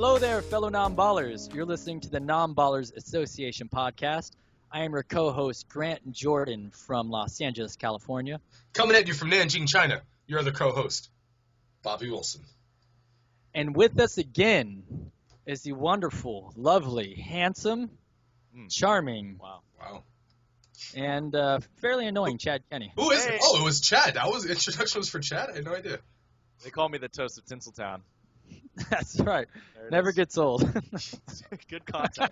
Hello there, fellow non-ballers. You're listening to the Non-Ballers Association podcast. I am your co-host, Grant Jordan from Los Angeles, California. Coming at you from Nanjing, China, your other co-host, Bobby Wilson. And with us again is the wonderful, lovely, handsome, charming, Wow. and fairly annoying Chad Kenny. Who is it? Oh, it was Chad. Introduction was for Chad? I had no idea. They call me the Toast of Tinseltown. That's right. There it Never is. gets old. Good content.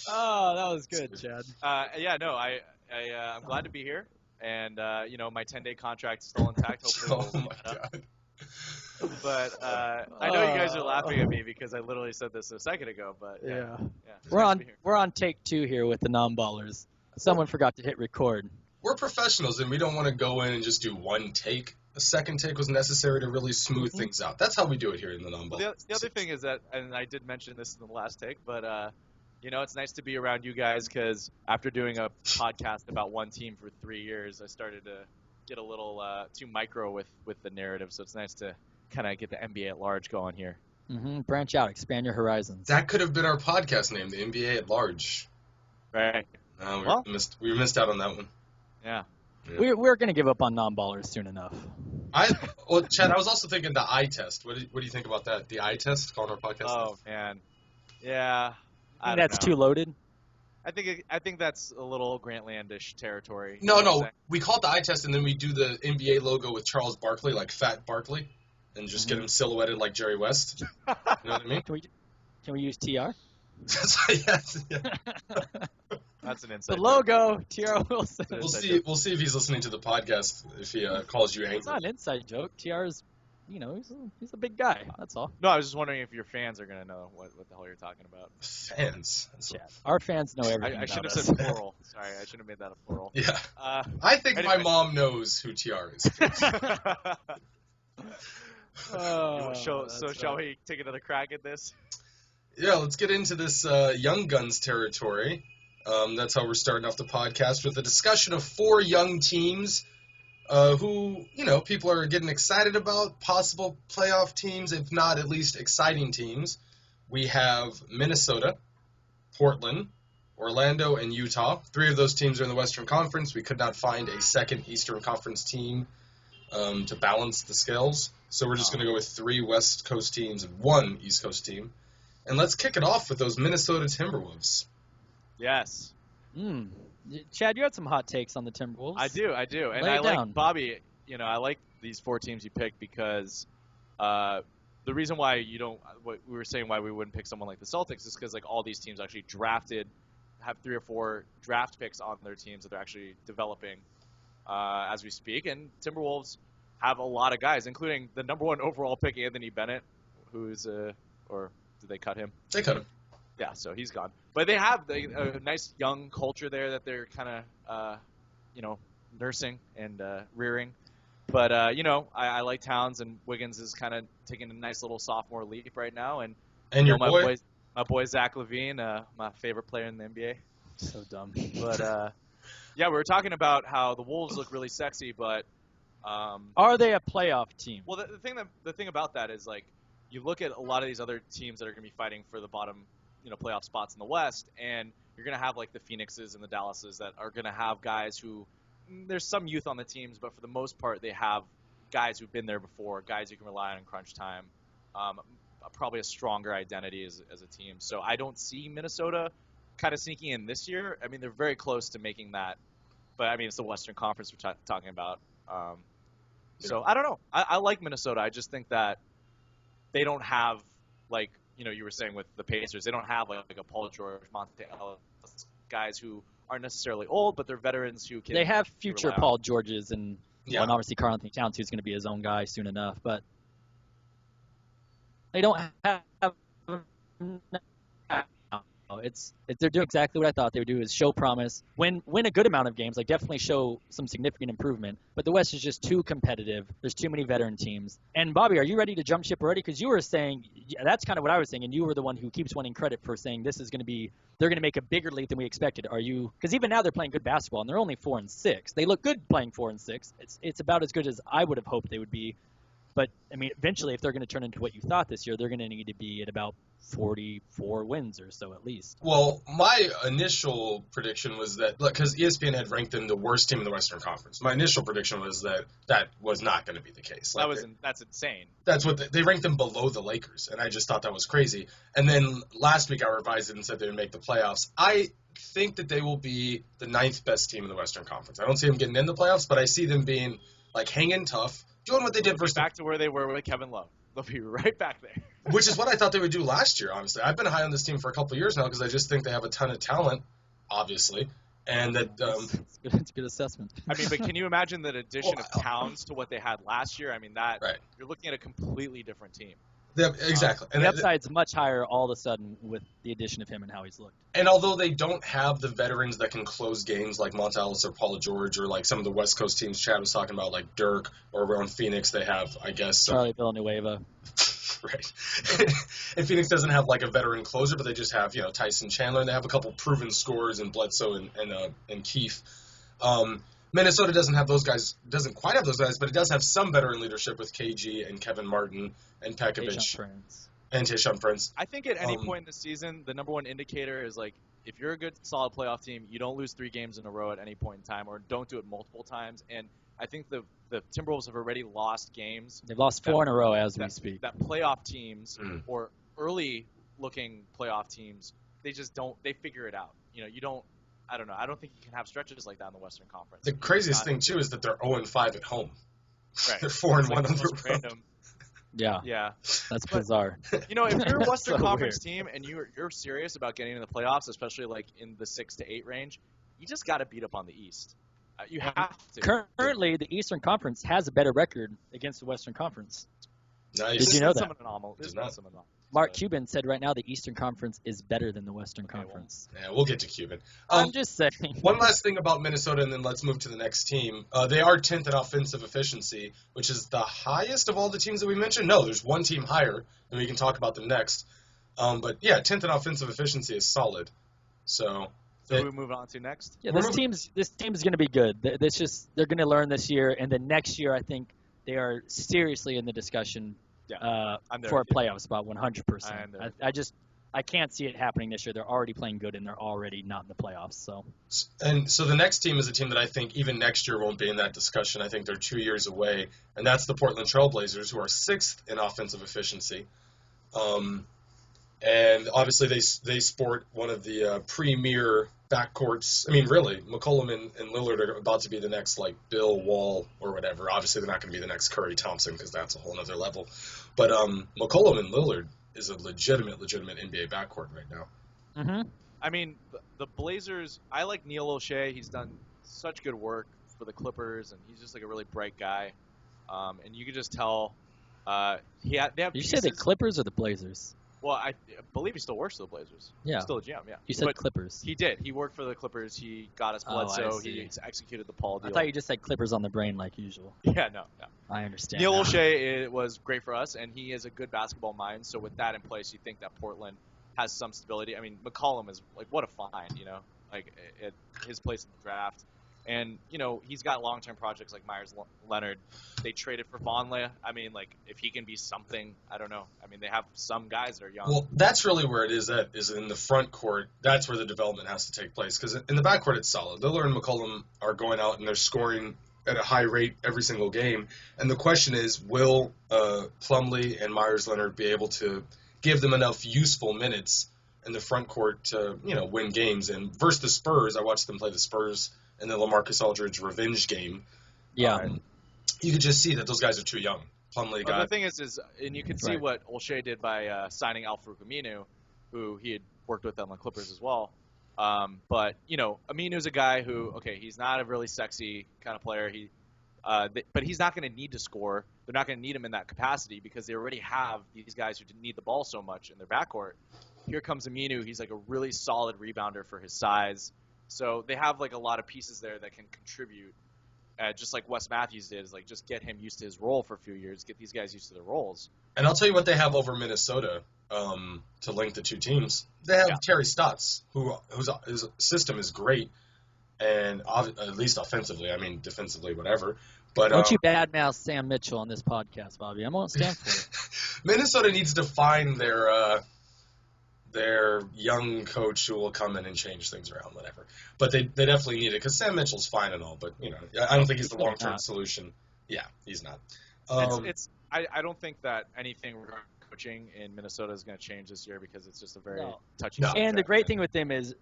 Oh, that was good, Chad. I'm glad to be here. And, my 10-day contract is still intact. Hopefully Oh, we'll my keep that up. God. But I know you guys are laughing at me because I literally said this a second ago. But Yeah. it's We're nice to on be here. we're on take 2 here with the non-ballers. Someone forgot to hit record. We're professionals, and we don't want to go in and just do one take. A second take was necessary to really smooth things out. That's how we do it here in the non-ball. The other thing is that, and I did mention this in the last take, but it's nice to be around you guys because after doing a podcast about one team for 3 years, I started to get a little too micro with the narrative. So it's nice to kind of get the NBA at large going here. Branch out, expand your horizons. That could have been our podcast name, the NBA at large. Right. No, we missed out on that one. Yeah. We're going to give up on non-ballers soon enough. Chad, I was also thinking the eye test. What do you think about that? The eye test, calling our podcast? Oh man. Yeah. I don't That's know. too loaded. I think that's a little Grantlandish territory. No. We call it the eye test, and then we do the NBA logo with Charles Barkley, like Fat Barkley, and just get him silhouetted like Jerry West. You know what I mean? Can we use TR? Yes. Yeah. That's an inside The logo, TR Wilson. We'll see if he's listening to the podcast. If he calls you angry. It's not an inside joke. TR is, he's a big guy. That's all. No, I was just wondering if your fans are gonna know what the hell you're talking about. Fans. Chad. Our fans know everything. I should about have us. said plural. Sorry, I should have made that a plural. Yeah. Uh, I think anyway. my mom knows who TR is. Shall we take another crack at this? Yeah, let's get into this Young Guns territory. That's how we're starting off the podcast with a discussion of 4 young teams who, people are getting excited about, possible playoff teams, if not at least exciting teams. We have Minnesota, Portland, Orlando, and Utah. 3 of those teams are in the Western Conference. We could not find a second Eastern Conference team to balance the scales. So we're just going to go with 3 West Coast teams and 1 East Coast team. And let's kick it off with those Minnesota Timberwolves. Yes. Chad, you had some hot takes on the Timberwolves. I do. And Lay it down. like Bobby, I like these 4 teams you picked because the reason why what we were saying why we wouldn't pick someone like the Celtics is because like all these teams actually have 3 or 4 draft picks on their teams that they're actually developing as we speak. And Timberwolves have a lot of guys, including the number 1 overall pick, Anthony Bennett, who's or did they cut him? They cut him. Yeah, so he's gone. But they have a nice young culture there that they're kind of, nursing and rearing. But, I like Towns, and Wiggins is kind of taking a nice little sophomore leap right now. And your my boy Zach LaVine, my favorite player in the NBA. So dumb. But, we were talking about how the Wolves look really sexy, but Are they a playoff team? well, the thing about that is, like, you look at a lot of these other teams that are going to be fighting for the bottom playoff spots in the West, and you're going to have like the Phoenixes and the Dallases that are going to have guys who there's some youth on the teams, but for the most part they have guys who've been there before, guys you can rely on in crunch time, probably a stronger identity as a team. So I don't see Minnesota kind of sneaking in this year. I mean, they're very close to making that, but I mean, it's the Western Conference we're talking about. So I don't know. I like Minnesota. I just think that they don't have, like, you were saying with the Pacers, they don't have like a Paul George, Monte Ellis, guys who aren't necessarily old, but they're veterans who can. They have future rely on. Paul Georges and obviously Karl Anthony Towns, who's going to be his own guy soon enough, but they don't have. They're doing exactly what I thought they would do, is show promise, win a good amount of games, like definitely show some significant improvement. But the West is just too competitive. There's too many veteran teams. And Bobby, are you ready to jump ship already? Because you were saying, that's kind of what I was saying, and you were the one who keeps wanting credit for saying they're going to make a bigger leap than we expected. Are you? Because even now they're playing good basketball, and they're only 4-6. They look good playing 4-6. It's about as good as I would have hoped they would be. But I mean, eventually, if they're going to turn into what you thought this year, they're going to need to be at about 44 wins or so at least. Well, my initial prediction was that, because ESPN had ranked them the worst team in the Western Conference. My initial prediction was that was not going to be the case. That's insane. That's what they ranked them below the Lakers, and I just thought that was crazy. And then last week I revised it and said they would make the playoffs. I think that they will be the 9th best team in the Western Conference. I don't see them getting in the playoffs, but I see them being like hanging tough, doing what they did versus back to where they were with Kevin Love. They'll be right back there. Which is what I thought they would do last year, honestly. I've been high on this team for a couple of years now because I just think they have a ton of talent, obviously. And that it's a good assessment. I mean, but can you imagine that addition of Towns to what they had last year? I mean, you're looking at a completely different team. Exactly. And the upside's much higher all of a sudden with the addition of him and how he's looked. And although they don't have the veterans that can close games like Monta Ellis or Paul George or like some of the West Coast teams Chad was talking about, like Dirk, or around Phoenix, they have, I guess, Charlie Villanueva. Right. And Phoenix doesn't have like a veteran closer, but they just have, Tyson Chandler, and they have a couple proven scorers in Bledsoe and Keith. Minnesota doesn't quite have those guys, but it does have some veteran leadership with KG and Kevin Martin and Pekovic and Tayshaun Prince. I think at any point in the season, the number one indicator is like if you're a good, solid playoff team, you don't lose 3 games in a row at any point in time, or don't do it multiple times. And I think the Timberwolves have already lost games. They've lost 4 in a row as we speak. That playoff teams or early-looking playoff teams, they just don't. They figure it out. You don't. I don't know. I don't think you can have stretches like that in the Western Conference. The craziest thing too is that they're 0-5 at home. Right. They're 4-1 on the road. Random. Yeah. That's bizarre. If you're a Western So Conference weird. team and you're serious about getting in the playoffs, especially like in the 6 to 8 range, you just got to beat up on the East. You have to. Currently, the Eastern Conference has a better record against the Western Conference. Nice. Did you know that? There's not some anomaly. Mark Cuban said right now the Eastern Conference is better than the Western Conference. Yeah, we'll get to Cuban. I'm just saying. One last thing about Minnesota, and then let's move to the next team. They are 10th in offensive efficiency, which is the highest of all the teams that we mentioned. No, there's one team higher, and we can talk about them next. But yeah, 10th in offensive efficiency is solid. So we move on to next. Yeah, this team's going to be good. They're going to learn this year, and then next year I think they are seriously in the discussion for a playoff spot 100%. I can't see it happening this year. They're already playing good, and they're already not in the playoffs. So the next team is a team that I think even next year won't be in that discussion. I think they're 2 years away, and that's the Portland Trailblazers, who are 6th in offensive efficiency. And obviously they sport one of the premier backcourts. I mean, really, McCollum and Lillard are about to be the next, like, Bill Wall or whatever. Obviously, they're not going to be the next Curry Thompson because that's a whole other level. But McCollum and Lillard is a legitimate NBA backcourt right now. Mm-hmm. I mean, the Blazers, I like Neil O'Shea. He's done such good work for the Clippers, and he's just like a really bright guy. And you can just tell they have Did you pieces. say the Clippers or the Blazers? Well, I believe he still works for the Blazers. Yeah. He's still a GM, yeah. You said Clippers. He did. He worked for the Clippers. He got us Bledsoe. I see. He executed the Paul deal. I thought you just said Clippers on the brain like usual. Yeah, no. I understand. Neil now. O'Shea was great for us, and he is a good basketball mind. So with that in place, you think that Portland has some stability. I mean, McCollum is like what a find, like at his place in the draft. And, he's got long-term projects like Myers Leonard. They traded for Vonleh. I mean, like, if he can be something, I don't know. I mean, they have some guys that are young. Well, that's really where it is in the front court. That's where the development has to take place. Because in the backcourt, it's solid. Lillard and McCollum are going out and they're scoring at a high rate every single game. And the question is, will Plumlee and Myers Leonard be able to give them enough useful minutes in the front court to, win games? And versus the Spurs, I watched them play the Spurs in the LaMarcus Aldridge revenge game. Yeah. You could just see that those guys are too young. Plumlee got. The thing is, and you can see what O'Shea did by signing Al-Farouq Aminu, who he had worked with on the Clippers as well. But Aminu's a guy who, he's not a really sexy kind of player. But he's not going to need to score. They're not going to need him in that capacity because they already have these guys who need the ball so much in their backcourt. Here comes Aminu. He's like a really solid rebounder for his size. So they have like a lot of pieces there that can contribute, just like Wes Matthews did, is like just get him used to his role for a few years, get these guys used to their roles. And I'll tell you what they have over Minnesota to link the two teams. They have Terry Stotts, whose system is great, and at least offensively. I mean, defensively, whatever. But Don't you badmouth Sam Mitchell on this podcast, Bobby. I won't stand for it. Minnesota needs to find their young coach who will come in and change things around, whatever. But they definitely need it because Sam Mitchell's fine and all, but I don't think he's the long-term solution. Yeah, he's not. I don't think that anything regarding coaching in Minnesota is going to change this year because it's just a very touchy subject. And the great thing with them is,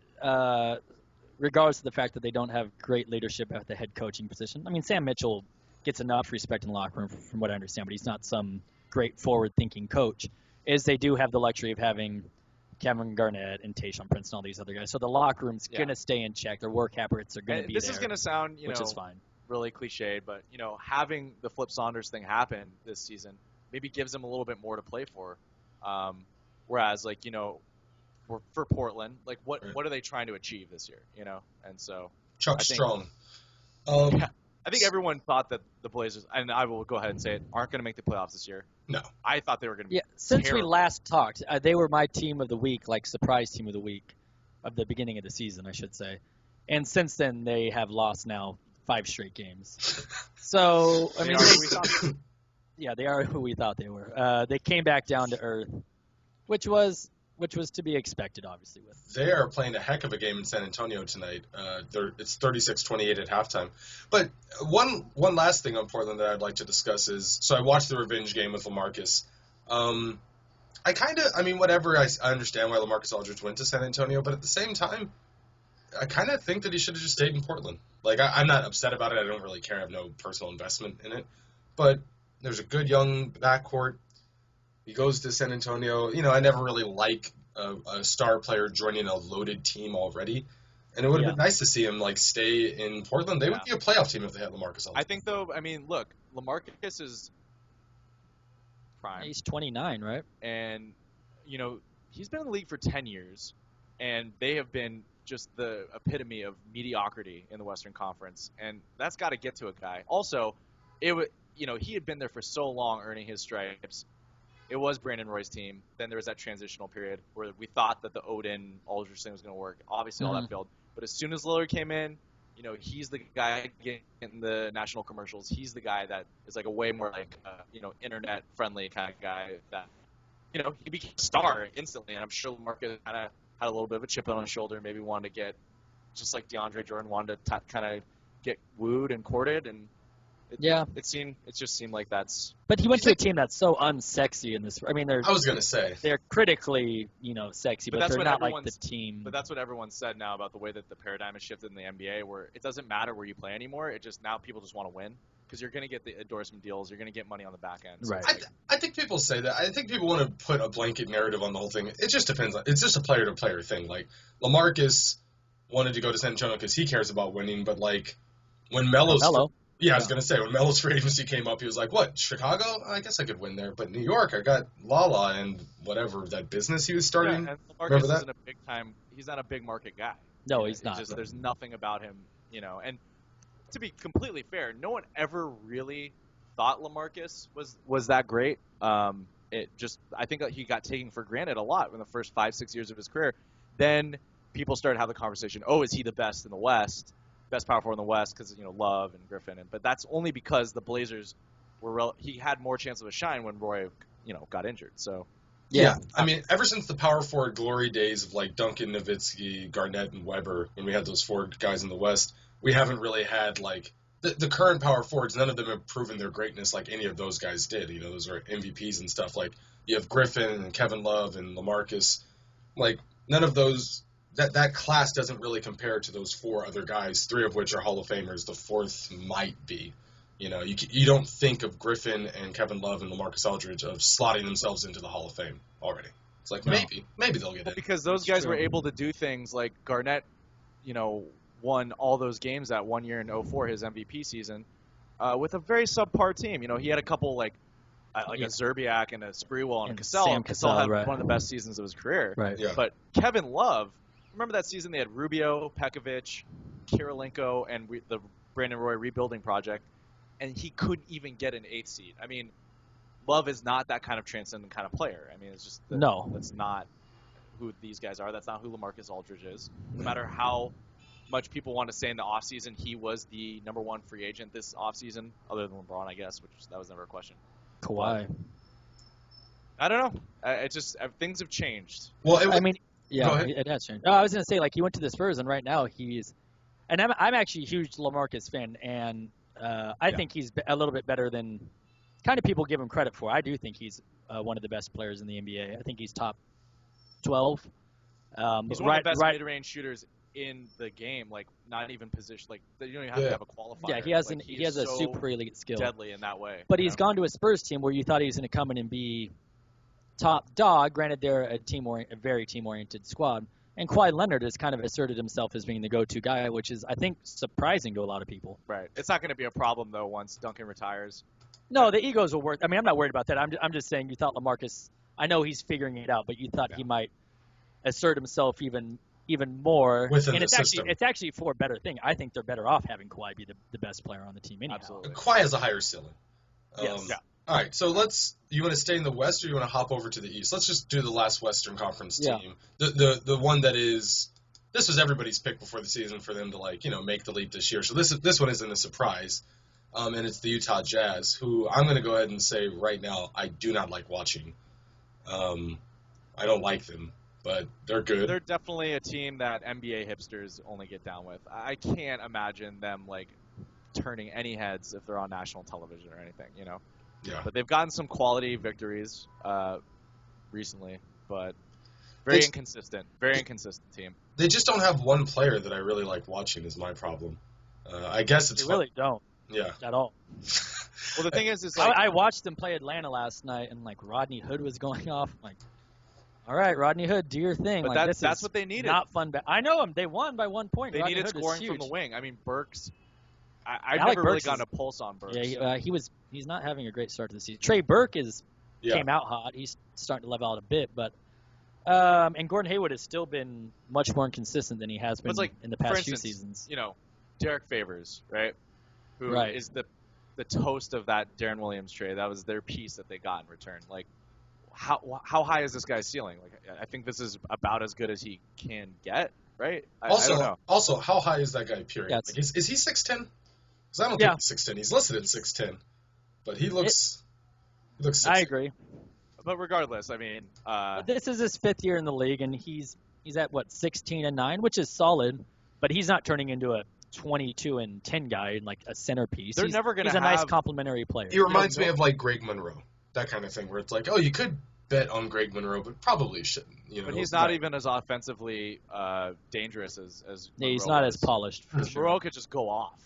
regardless of the fact that they don't have great leadership at the head coaching position, I mean, Sam Mitchell gets enough respect in the locker room from what I understand, but he's not some great forward-thinking coach, is they do have the luxury of having Kevin Garnett and Tayshaun Prince and all these other guys. So the locker room's going to stay in check. Their work habits are going to be this there. This is going to sound, which is fine. Really cliched, but, having the Flip Saunders thing happen this season maybe gives them a little bit more to play for. Whereas, for Portland, what are they trying to achieve this year, And so Chuck Strong. I think everyone thought that the Blazers, and I will go ahead and say it, aren't going to make the playoffs this year. No. I thought they were going to be since terrible. we last talked, they were my team of the week, surprise team of the week of the beginning of the season, I should say. And since then, they have lost now 5 straight games. So, I mean, they are who we thought they were. They came back down to earth, which was to be expected, obviously. They are playing a heck of a game in San Antonio tonight. It's 36-28 at halftime. But one last thing on Portland that I'd like to discuss is, so I watched the revenge game with LaMarcus. Whatever, I understand why LaMarcus Aldridge went to San Antonio, but at the same time, I kind of think that he should have just stayed in Portland. I'm not upset about it. I don't really care. I have no personal investment in it. But there's a good young backcourt. He goes to San Antonio. I never really like a star player joining a loaded team already. And it would have been nice to see him, stay in Portland. They would be a playoff team if they had LaMarcus Aldridge. I think, though, look, LaMarcus is prime. He's 29, right? And, he's been in the league for 10 years. And they have been just the epitome of mediocrity in the Western Conference. And that's got to get to a guy. Also, he had been there for so long earning his stripes. It was Brandon Roy's team. Then there was that transitional period where we thought that the Odin Aldridge thing was going to work. Obviously, all that failed. But as soon as Lillard came in, he's the guy getting the national commercials. He's the guy that is a way more internet friendly kind of guy that, he became a star instantly. And I'm sure LaMarcus kind of had a little bit of a chip on his shoulder, maybe wanted to get, just like DeAndre Jordan wanted to kind of get wooed and courted, and it just seemed like that's. But he went to a team that's so unsexy in this. I mean, I was gonna say they're critically, sexy, but they're not like the team. But that's what everyone said now about the way that the paradigm has shifted in the NBA, where it doesn't matter where you play anymore. It just now people just want to win because you're going to get the endorsement deals, you're going to get money on the back end. So right. I think people say that. I think people want to put a blanket narrative on the whole thing. It just depends. It's just a player-to-player thing. LaMarcus wanted to go to San Antonio because he cares about winning, but when Melo. Yeah, I was going to say, when Melo's free agency came up, he was like, what, Chicago? I guess I could win there. But New York, I got Lala and whatever, that business he was starting. Yeah, and Remember that? He's not a big market guy. No, he's not. There's nothing about him, And to be completely fair, no one ever really thought LaMarcus was that great. I think he got taken for granted a lot in the first 5-6 years of his career. Then people started having the conversation, is he the best in the West? Best power forward in the West because Love and Griffin, but that's only because the Blazers he had more chance of a shine when Roy got injured. So yeah, I mean, ever since the power forward glory days of Duncan, Nowitzki, Garnett, and Weber, when we had those 4 guys in the West, we haven't really had the current power forwards. None of them have proven their greatness like any of those guys did. Those are MVPs and stuff. You have Griffin and Kevin Love and LaMarcus. None of those. That class doesn't really compare to those 4 other guys, 3 of which are Hall of Famers. The 4th might be. You don't think of Griffin and Kevin Love and LaMarcus Aldridge of slotting themselves into the Hall of Fame already. It's maybe they'll get in. Because those guys were able to do things like Garnett, won all those games that one year in 2004, his MVP season, with a very subpar team. He had a couple a Zerbiak and a Sprewell and a Cassell. Sam Cassell had right. one of the best seasons of his career. Right. Yeah. But Kevin Love, remember that season they had Rubio, Pekovic, Kirilenko, and the Brandon Roy rebuilding project, and he couldn't even get an 8th seed. I mean, Love is not that kind of transcendent kind of player. I mean, it's just that's not who these guys are. That's not who LaMarcus Aldridge is. No matter how much people want to say in the offseason he was the number one free agent this offseason, other than LeBron, I guess, that was never a question. Kawhi. I don't know. It just things have changed. Well, I mean, Go yeah, ahead. it has changed. No, I was gonna say like he went to the Spurs, and right now he's, and I'm actually a huge LaMarcus fan, and I think he's a little bit better than kind of people give him credit for. I do think he's one of the best players in the NBA. I think he's top 12. He's one of the best mid-range shooters in the game. Like not even position. Like you don't even have to have a qualifier. Yeah, he has like, he has a super elite skill. Deadly in that way. But he's gone to a Spurs team where you thought he was going to come in and be top dog. Granted, they're a very team-oriented squad. And Kawhi Leonard has kind of asserted himself as being the go-to guy, which is, I think, surprising to a lot of people. Right. It's not going to be a problem, though, once Duncan retires. No, the egos will work. I mean, I'm not worried about that. I'm just saying you thought LaMarcus, I know he's figuring it out, but you thought he might assert himself even more. Within and the system. It's actually for a better thing. I think they're better off having Kawhi be the best player on the team anyhow. Absolutely. Kawhi has a higher ceiling. Yes. Yeah. All right, so you want to stay in the West or you want to hop over to the East? Let's just do the last Western Conference team. The one that is, this was everybody's pick before the season for them to make the leap this year. So this one isn't a surprise, and it's the Utah Jazz, who I'm going to go ahead and say right now I do not like watching. I don't like them, but they're good. They're definitely a team that NBA hipsters only get down with. I can't imagine them turning any heads if they're on national television or anything, Yeah. But they've gotten some quality victories recently, but very inconsistent team. They just don't have one player that I really like watching is my problem. I guess it's They really don't. Yeah. At all. Well, the thing is I watched them play Atlanta last night, and Rodney Hood was going off. I'm like, all right, Rodney Hood, do your thing. But that's what they needed. Not fun. I know them. They won by 1 point. They Rodney needed Hood scoring from the wing. I mean, Burks. I've never really gotten a pulse on Burks. Yeah, he's not having a great start to the season. Trey Burke came out hot. He's starting to level out a bit, but and Gordon Hayward has still been much more inconsistent than he has been in the past few seasons. Derek Favors, right? Who is the toast of that Darren Williams trade. That was their piece that they got in return. How high is this guy's ceiling? I think this is about as good as he can get, right? I don't know. Also, how high is that guy? Period. Yeah, is he 6'10"? Because I don't think he's 6'10". He's listed at 6'10", but he looks 6'10". I agree. But regardless, I mean, this is his 5th year in the league, and he's at 16-9, which is solid. But he's not turning into a 22-10 guy and a centerpiece. They're never going to. He's a nice complementary player. He reminds me of Greg Monroe, that kind of thing, where it's you could bet on Greg Monroe, but probably shouldn't. But he's not even as offensively dangerous as Monroe he's not is. as polished. For sure. Monroe could just go off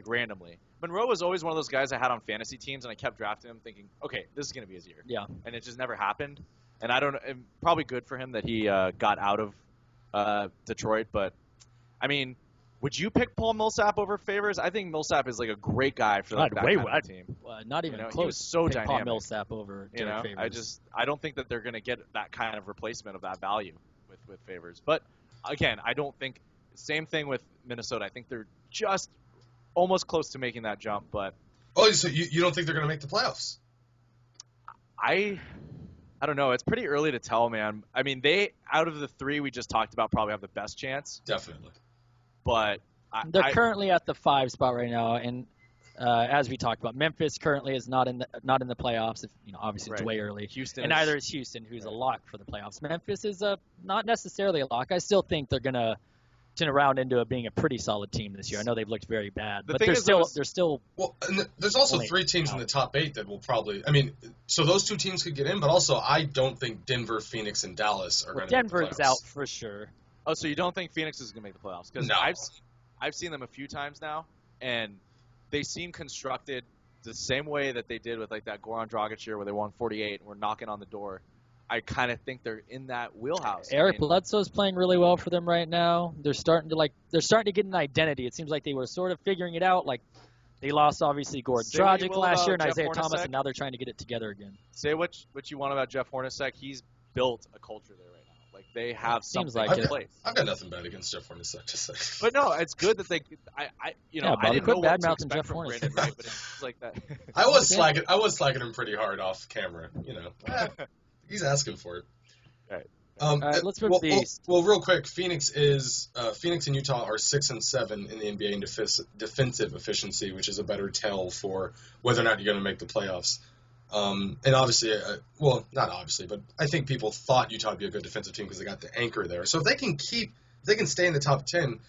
randomly. Monroe was always one of those guys I had on fantasy teams, and I kept drafting him, thinking, okay, this is going to be his year. Yeah. And it just never happened. And I don't know. Probably good for him that he got out of Detroit, but I mean. Would you pick Paul Millsap over Favors? I think Millsap is a great guy for that kind of team. Not even close. He was so dynamic. Paul Millsap over Derek Favors. I don't think that they're going to get that kind of replacement of that value with Favors. But again, I don't think same thing with Minnesota. I think they're just almost close to making that jump. But so you don't think they're going to make the playoffs? I don't know. It's pretty early to tell, man. I mean, they out of the 3 we just talked about probably have the best chance. Definitely. But they're currently at the 5 spot right now, and as we talked about, Memphis currently is not in the playoffs. Obviously it's way early. Neither is Houston, who's a lock for the playoffs. Memphis is not necessarily a lock. I still think they're gonna turn around into being a pretty solid team this year. I know they've looked very bad, but they're still. Well, and there's also 3 teams in the top 8 that will probably. I mean, so those 2 teams could get in, but also I don't think Denver, Phoenix, and Dallas are going to. Denver's out for sure. Oh, so you don't think Phoenix is going to make the playoffs? Because no. I've seen them a few times now, and they seem constructed the same way that they did with that Goran Dragic year where they won 48 and were knocking on the door. I kind of think they're in that wheelhouse. Eric Bledsoe's playing really well for them right now. They're starting to get an identity. It seems like they were sort of figuring it out. They lost obviously Goran Dragic last year and Isaiah Thomas, and now they're trying to get it together again. Say what you want about Jeff Hornacek. He's built a culture there right now. They have something in place. I've got nothing bad against Jeff Hornacek to say. But no, it's good that they. I didn't know what to expect Jeff from Hornacek. Brandon Wright, but it's like that. I was slacking him pretty hard off camera. He's asking for it. Right. All right, let's move to the East. Well, real quick, Phoenix and Utah are 6 and 7 in the NBA in defensive efficiency, which is a better tell for whether or not you're going to make the playoffs. And obviously, not obviously, but I think people thought Utah would be a good defensive team because they got the anchor there. So if they can stay in the top 10,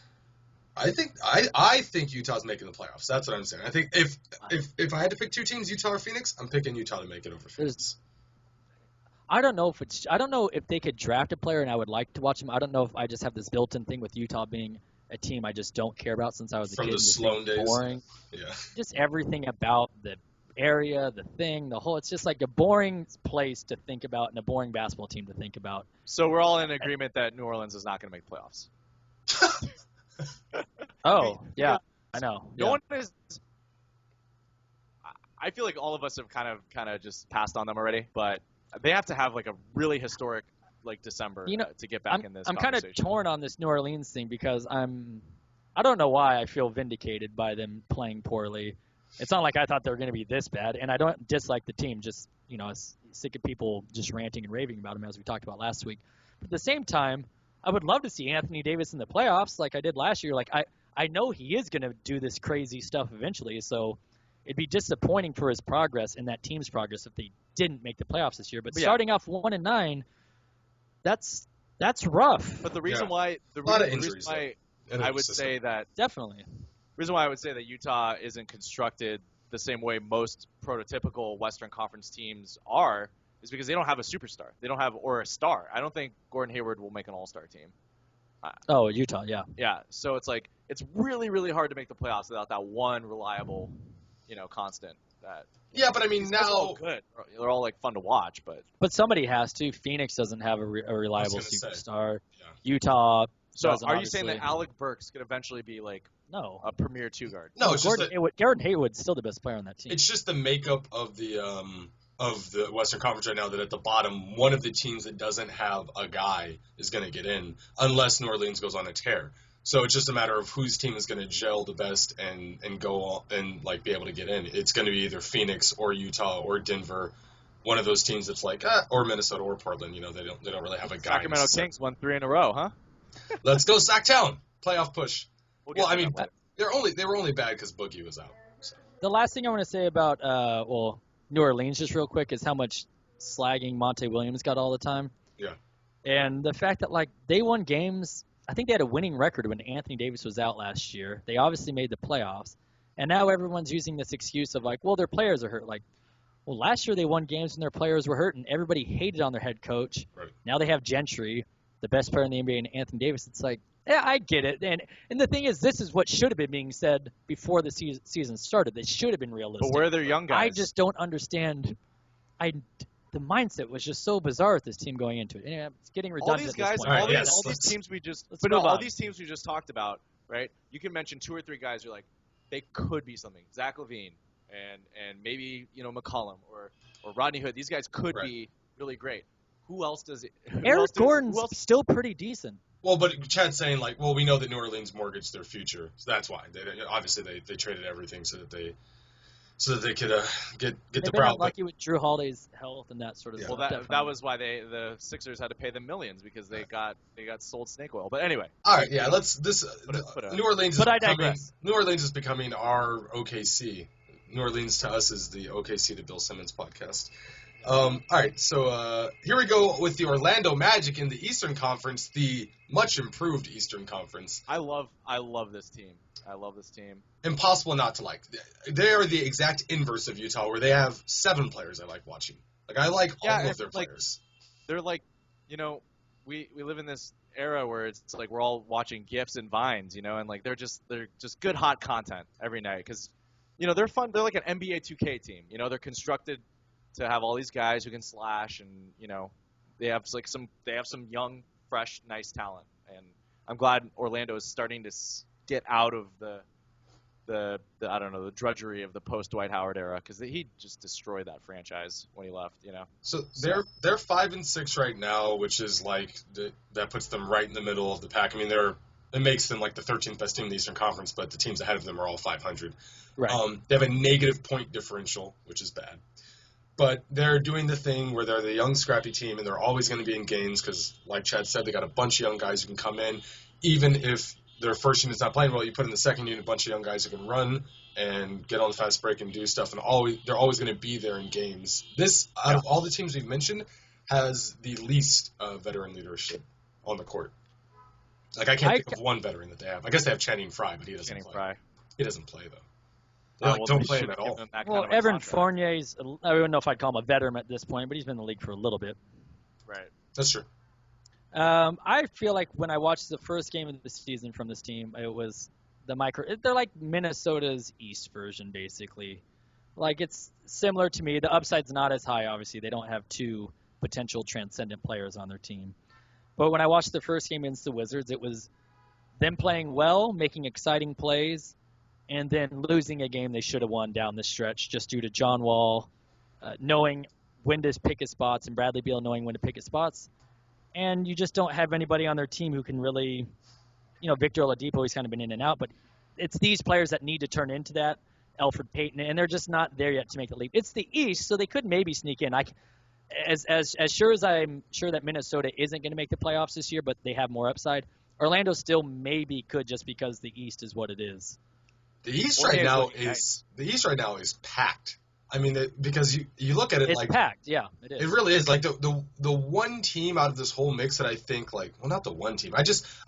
I think Utah's making the playoffs. That's what I'm saying. I think if I had to pick two teams, Utah or Phoenix, I'm picking Utah to make it over Phoenix. I don't know if they could draft a player and I would like to watch them. I don't know if I just have this built-in thing with Utah being a team I just don't care about since I was a kid. From the Sloan days. Boring. Yeah. Just everything about the area, the thing, the whole. It's just like a boring place to think about and a boring basketball team to think about. So we're all in agreement that New Orleans is not going to make playoffs. Oh, yeah, I know. No one is. I feel like all of us have kind of just passed on them already, but they have to have like a really historic like December to get back in this. I'm kind of torn on this New Orleans thing because I don't know why I feel vindicated by them playing poorly. It's not like I thought they were going to be this bad, and I don't dislike the team. Just sick of people just ranting and raving about them as we talked about last week. But at the same time, I would love to see Anthony Davis in the playoffs like I did last year. Like I know he is going to do this crazy stuff eventually, so it'd be disappointing for his progress and that team's progress if they didn't make the playoffs this year. But starting off 1-9, that's rough. But the reason why I would say that definitely. Reason why I would say that Utah isn't constructed the same way most prototypical Western Conference teams are is because they don't have a superstar. They don't have or a star. I don't think Gordon Hayward will make an all-star team. Utah, yeah. Yeah, so it's like it's really, really hard to make the playoffs without that one reliable, constant. Yeah, but I mean now all good. They're all like fun to watch, but somebody has to. Phoenix doesn't have a reliable superstar. Yeah. Utah. So are you saying that Alec Burks could eventually be like a premier two guard? No, it's Gordon Hayward's still the best player on that team. It's just the makeup of the Western Conference right now that at the bottom, one of the teams that doesn't have a guy is going to get in unless New Orleans goes on a tear. So it's just a matter of whose team is going to gel the best and go and like be able to get in. It's going to be either Phoenix or Utah or Denver, one of those teams that's like or Minnesota or Portland. They don't really have a guy. Sacramento Kings won 3 in a row, huh? Let's go Sacktown playoff push. Well, I mean they were only bad because Boogie was out. So. The last thing I want to say about New Orleans just real quick is how much slagging Monte Williams got all the time. Yeah. And the fact that like they won games. I think they had a winning record when Anthony Davis was out last year. They obviously made the playoffs. And now everyone's using this excuse of like, well, their players are hurt. Like, well, last year they won games when their players were hurt and everybody hated on their head coach. Right. Now they have Gentry, the best player in the NBA, and Anthony Davis. It's like, yeah, I get it. And the thing is, this is what should have been being said before the season started. They should have been realistic. But where are their young guys? I just don't understand. The mindset was just so bizarre with this team going into it. And it's getting redundant. All these guys, all these teams we just talked about, right? You can mention 2 or 3 guys who are like they could be something. Zach LaVine and maybe McCollum or Rodney Hood. These guys could be really great. Who else does it? Eric Gordon's still pretty decent. Well, but Chad's saying like, well, we know that New Orleans mortgaged their future, so that's why. They traded everything so that they could get the brow. Lucky with Drew Holiday's health and that sort of stuff. Well, that was why the Sixers had to pay them millions because they got sold snake oil. But anyway. All right, yeah. New Orleans is becoming our OKC. New Orleans to us is the OKC to Bill Simmons podcast. All right, so here we go with the Orlando Magic in the Eastern Conference, the much improved Eastern Conference. I love this team. I love this team. Impossible not to like. They are the exact inverse of Utah, where they have 7 players I like watching. Like I like all of their players. They're like, we live in this era where it's like we're all watching GIFs and Vines, and like they're just good hot content every night because, they're fun. They're like an NBA 2K team. They're constructed to have all these guys who can slash and they have some young, fresh, nice talent. And I'm glad Orlando is starting to get out of the drudgery of the post Dwight Howard era because he just destroyed that franchise when he left. So they're 5-6 right now, which is like that puts them right in the middle of the pack. I mean, it makes them like the 13th best team in the Eastern Conference, but the teams ahead of them are all 500. Right. They have a negative point differential, which is bad. But they're doing the thing where they're the young, scrappy team, and they're always going to be in games because, like Chad said, they got a bunch of young guys who can come in. Even if their first unit's not playing well, you put in the second unit a bunch of young guys who can run and get on the fast break and do stuff, and they're always going to be there in games. This, out of all the teams we've mentioned, has the least veteran leadership on the court. Like, I can't think of one veteran that they have. I guess they have Channing Frye, but he doesn't play. He doesn't play, though. They don't play him at all. Well, Evan Fournier's, I don't know if I'd call him a veteran at this point, but he's been in the league for a little bit. Right. That's true. I feel like when I watched the first game of the season from this team, it was they're like Minnesota's East version, basically. Like, it's similar to me. The upside's not as high, obviously. They don't have two potential transcendent players on their team. But when I watched the first game against the Wizards, it was them playing well, making exciting plays, and then losing a game they should have won down the stretch just due to John Wall knowing when to pick his spots and Bradley Beal knowing when to pick his spots. And you just don't have anybody on their team who can really, Victor Oladipo, he's kind of been in and out, but it's these players that need to turn into that, Elfrid Payton, and they're just not there yet to make the leap. It's the East, so they could maybe sneak in. As sure as I'm sure that Minnesota isn't going to make the playoffs this year, but they have more upside, Orlando still maybe could just because the East is what it is. The East right now is packed. I mean, because you look at it, it's like packed. Yeah, it is. It really is. Like the one team out of this whole mix that I think not the one team. I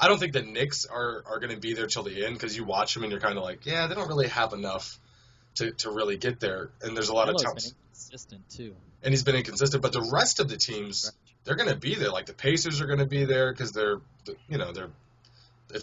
don't think the Knicks are going to be there till the end because you watch them and you're kind of like, yeah, they don't really have enough to really get there. And there's a lot of talent. Been inconsistent too. And he's been inconsistent, but the rest of the teams, they're going to be there. Like the Pacers are going to be there because they've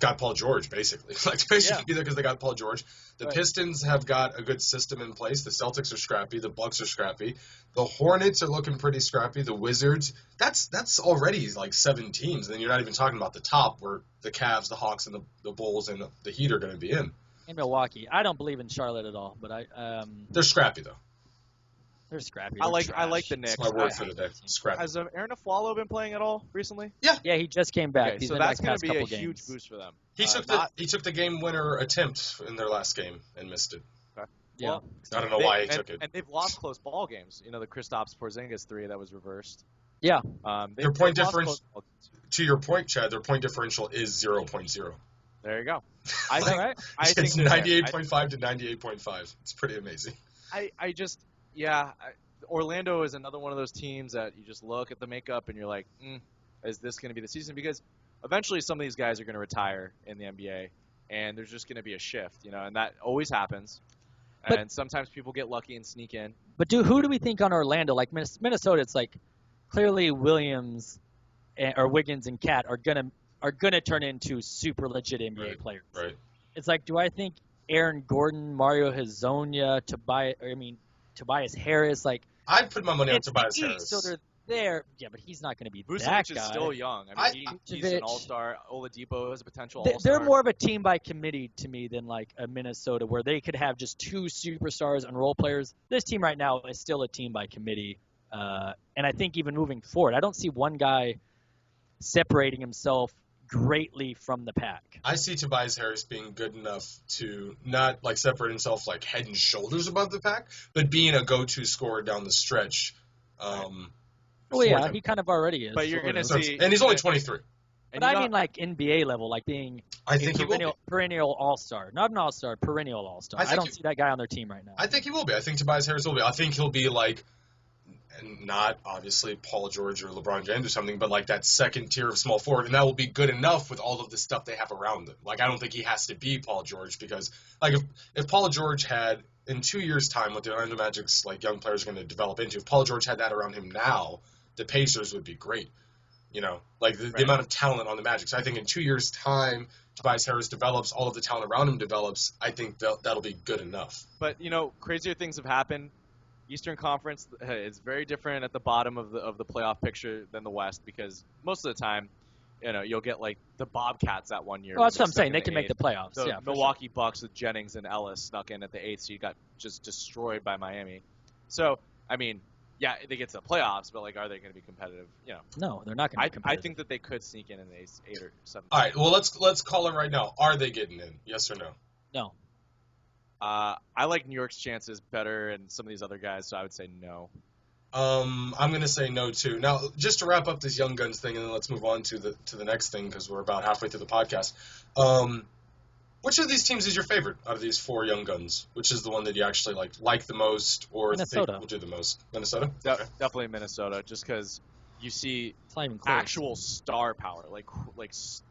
got Paul George, basically. Like, the Pacers should be there because they got Paul George. The Pistons have got a good system in place. The Celtics are scrappy. The Bucks are scrappy. The Hornets are looking pretty scrappy. The Wizards, that's already like 7 teams. And then you're not even talking about the top where the Cavs, the Hawks, and the Bulls and the Heat are going to be in. In Milwaukee. I don't believe in Charlotte at all, but they're scrappy, though. They're scrappy. I like the Knicks. That's my word for the day. Scrappy. Has Aaron Aflalo been playing at all recently? Yeah, he just came back. Okay, so that's going to be a huge boost for them. He took the game winner attempt in their last game and missed it. Okay. Yeah, well, I don't know why he took it. And they've lost close ball games. The Kristaps Porzingis 3 that was reversed. Yeah. Their point difference. To your point, Chad, their point differential is 0.0. There you go. I think it's 98.5 to 98.5. It's pretty amazing. Orlando is another one of those teams that you just look at the makeup and you're like, is this going to be the season? Because eventually some of these guys are going to retire in the NBA, and there's just going to be a shift, and that always happens. And sometimes people get lucky and sneak in. But who do we think on Orlando? Like Minnesota, it's like clearly Williams or Wiggins and Cat are gonna turn into super legit NBA players. Right. It's like, do I think Aaron Gordon, Mario Hezonja, Tobias Harris, like I'd put my money on Tobias Harris. So they're there. Yeah, but he's not going to be Vucevic that guy. is still young. I mean, he's an all-star. Oladipo is a potential all-star. They're more of a team by committee to me than like a Minnesota where they could have just 2 superstars and role players. This team right now is still a team by committee. And I think even moving forward, I don't see one guy separating himself greatly from the pack. I see Tobias Harris being good enough to not like separate himself like head and shoulders above the pack, but being a go-to scorer down the stretch. Well, yeah, he kind of already is. But you're going to see, and he's only 23. But I mean, like NBA level, like being perennial all-star, not an all-star, perennial all-star. I don't see that guy on their team right now. I think he will be. I think Tobias Harris will be. I think he'll be like, and not obviously Paul George or LeBron James or something, but like that second tier of small forward, and that will be good enough with all of the stuff they have around them. Like I don't think he has to be Paul George because like if Paul George had in 2 years' time what the Orlando Magic's like young players are going to develop into, if Paul George had that around him now, the Pacers would be great. Like the amount of talent on the Magic. So I think in 2 years' time, Tobias Harris develops, all of the talent around him develops. I think that'll be good enough. But crazier things have happened. Eastern Conference is very different at the bottom of the playoff picture than the West because most of the time, you'll get like the Bobcats that one year. Well, that's what I'm saying. They can make the playoffs. The Milwaukee Bucks with Jennings and Ellis snuck in at the 8th seed, got just destroyed by Miami. So, I mean, yeah, they get to the playoffs, but like, are they going to be competitive? No, they're not going to be competitive. I think that they could sneak in the 8 or 7. All right, well, let's call it right now. Are they getting in? Yes or no? No. I like New York's chances better and some of these other guys, so I would say no. I'm gonna say no too. Now, just to wrap up this Young Guns thing, and then let's move on to the next thing because we're about halfway through the podcast. Which of these teams is your favorite out of these 4 Young Guns? Which is the one that you actually like the most, or Minnesota. think will do the most? Minnesota. Definitely Minnesota, just because you see It's not even close. actual star power. Like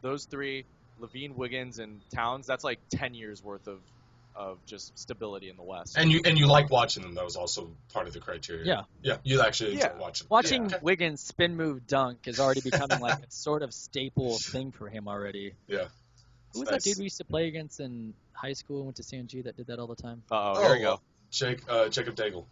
those 3, Levine, Wiggins, and Towns. That's like 10 years worth of just stability in the West. And you like watching them. That was also part of the criteria. Yeah. Yeah, you actually enjoy watching. Watching Yeah. Wiggins spin move dunk is already becoming like a sort of staple thing for him already. Yeah. Who was Nice. that dude we used to play against in high school and went to CNG that did that all the time? Here we go. Jacob Daigle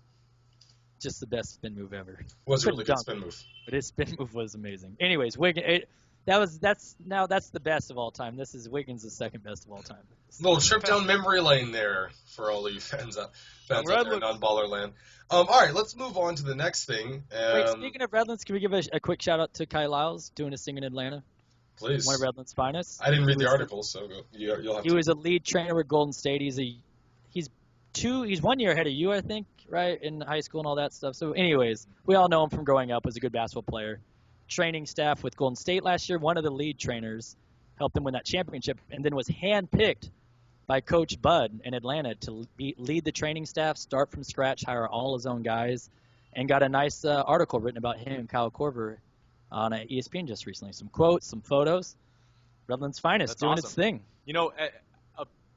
Just the best spin move ever. was a really good Dunk. spin move. But his spin move was amazing. Anyways, Wiggins. That's the best of all time. This is Wiggins' the second best of all time. Little trip down memory lane there for all of you fans out there in Redlands. non-baller land. All right, let's move on to the next thing. Wait, speaking of Redlands, can we give a quick shout out to Kai Lyles doing his thing in Atlanta? Please. One of Redlands' finest. I didn't read the He was- article, so you'll have He to. was a lead trainer with Golden State. He's 1 year ahead of you, I think, right, in high school and all that stuff. So, anyways, we all know him from growing up. Was a good basketball player. Training staff with Golden State last year. One of the lead trainers helped them win that championship, and then was handpicked by Coach Bud in Atlanta to lead the training staff, start from scratch, hire all his own guys, and got a nice article written about him, Kyle Korver, on ESPN just recently. Some quotes, some photos. Redlands' finest That's doing awesome. its thing. You know,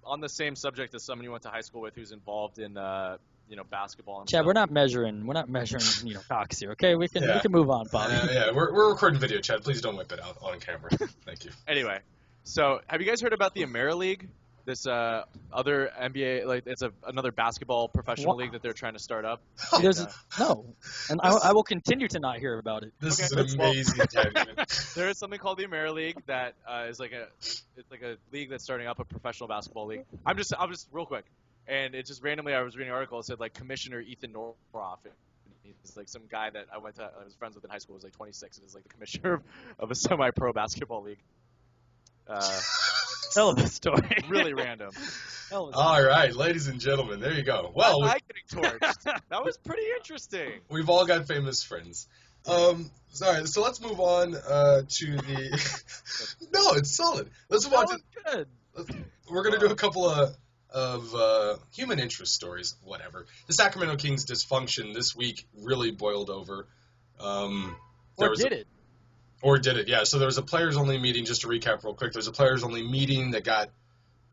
on the same subject as someone you went to high school with who's involved in basketball and Chad, stuff. we're not measuring cocks here, okay? We can move on, Bobby. Yeah, we're recording video, Chad. Please don't whip it out on camera. Thank you. Anyway, so have you guys heard about the AmeriLeague? This other NBA, it's another basketball professional What? league that they're trying to start up. There's And, no, and I will continue to not hear about it. This Okay, is an well- amazing tangent. There is something called the AmeriLeague that is like a league that's starting up, a professional basketball league. I'm just real quick, and it just randomly I was reading an article. It said like Commissioner Ethan Norcroft. He's like some guy that I was friends with in high school. Was like 26 and is like the commissioner of a semi-pro basketball league. Tell the story. Really random. Tell us. All right, ladies and gentlemen, there you go. Well, I like getting torched. That was pretty interesting. we've all got famous friends. Sorry, so let's move on to the. No, it's solid. Let's move on That to. was good. We're gonna do a couple of human interest stories. Whatever. The Sacramento Kings dysfunction this week really boiled over. Or did it? Or did it? Yeah. So there was a players-only meeting. Just to recap real quick, there's a players-only meeting that got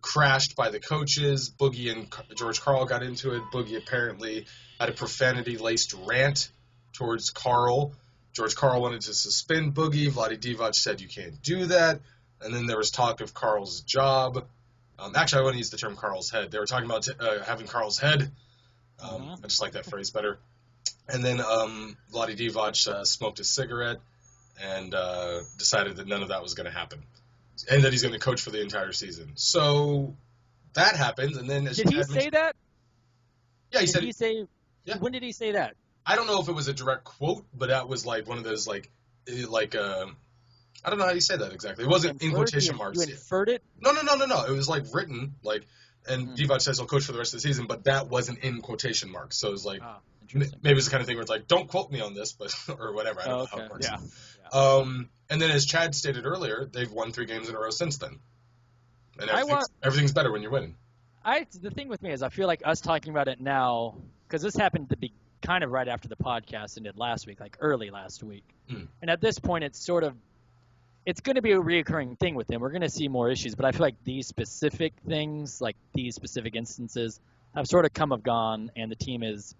crashed by the coaches. Boogie and George Karl got into it. Boogie apparently had a profanity-laced rant towards Karl. George Karl wanted to suspend Boogie. Vlade Divac said you can't do that. And then there was talk of Karl's job. Actually, I want to use the term Karl's head. They were talking about having Karl's head. I just like that phrase better. And then Vlade Divac smoked a cigarette and decided that none of that was going to happen, and that he's going to coach for the entire season. So that happens, and then as Did he Chad say mentioned- that? Yeah, he Did said. he say? Yeah. When did he say that? I don't know if it was a direct quote, but that was like one of those I don't know how you say that exactly. It wasn't in Inferred? quotation You marks. inferred it? No. It was like written, and Divac says he'll coach for the rest of the season, but that wasn't in quotation marks. So it was like, Ah, interesting. maybe it's the kind of thing where it's like, don't quote me on this, but or whatever. I don't know how it works. Yeah. And then as Chad stated earlier, they've won 3 games in a row since then. And I everything's better when you're winning. The thing with me is I feel like us talking about it now, because this happened to be kind of right after the podcast ended last week, like early last week. And at this point, it's going to be a reoccurring thing with them. We're going to see more issues, but I feel like these specific things, like these specific instances, have sort of come and gone, and the team is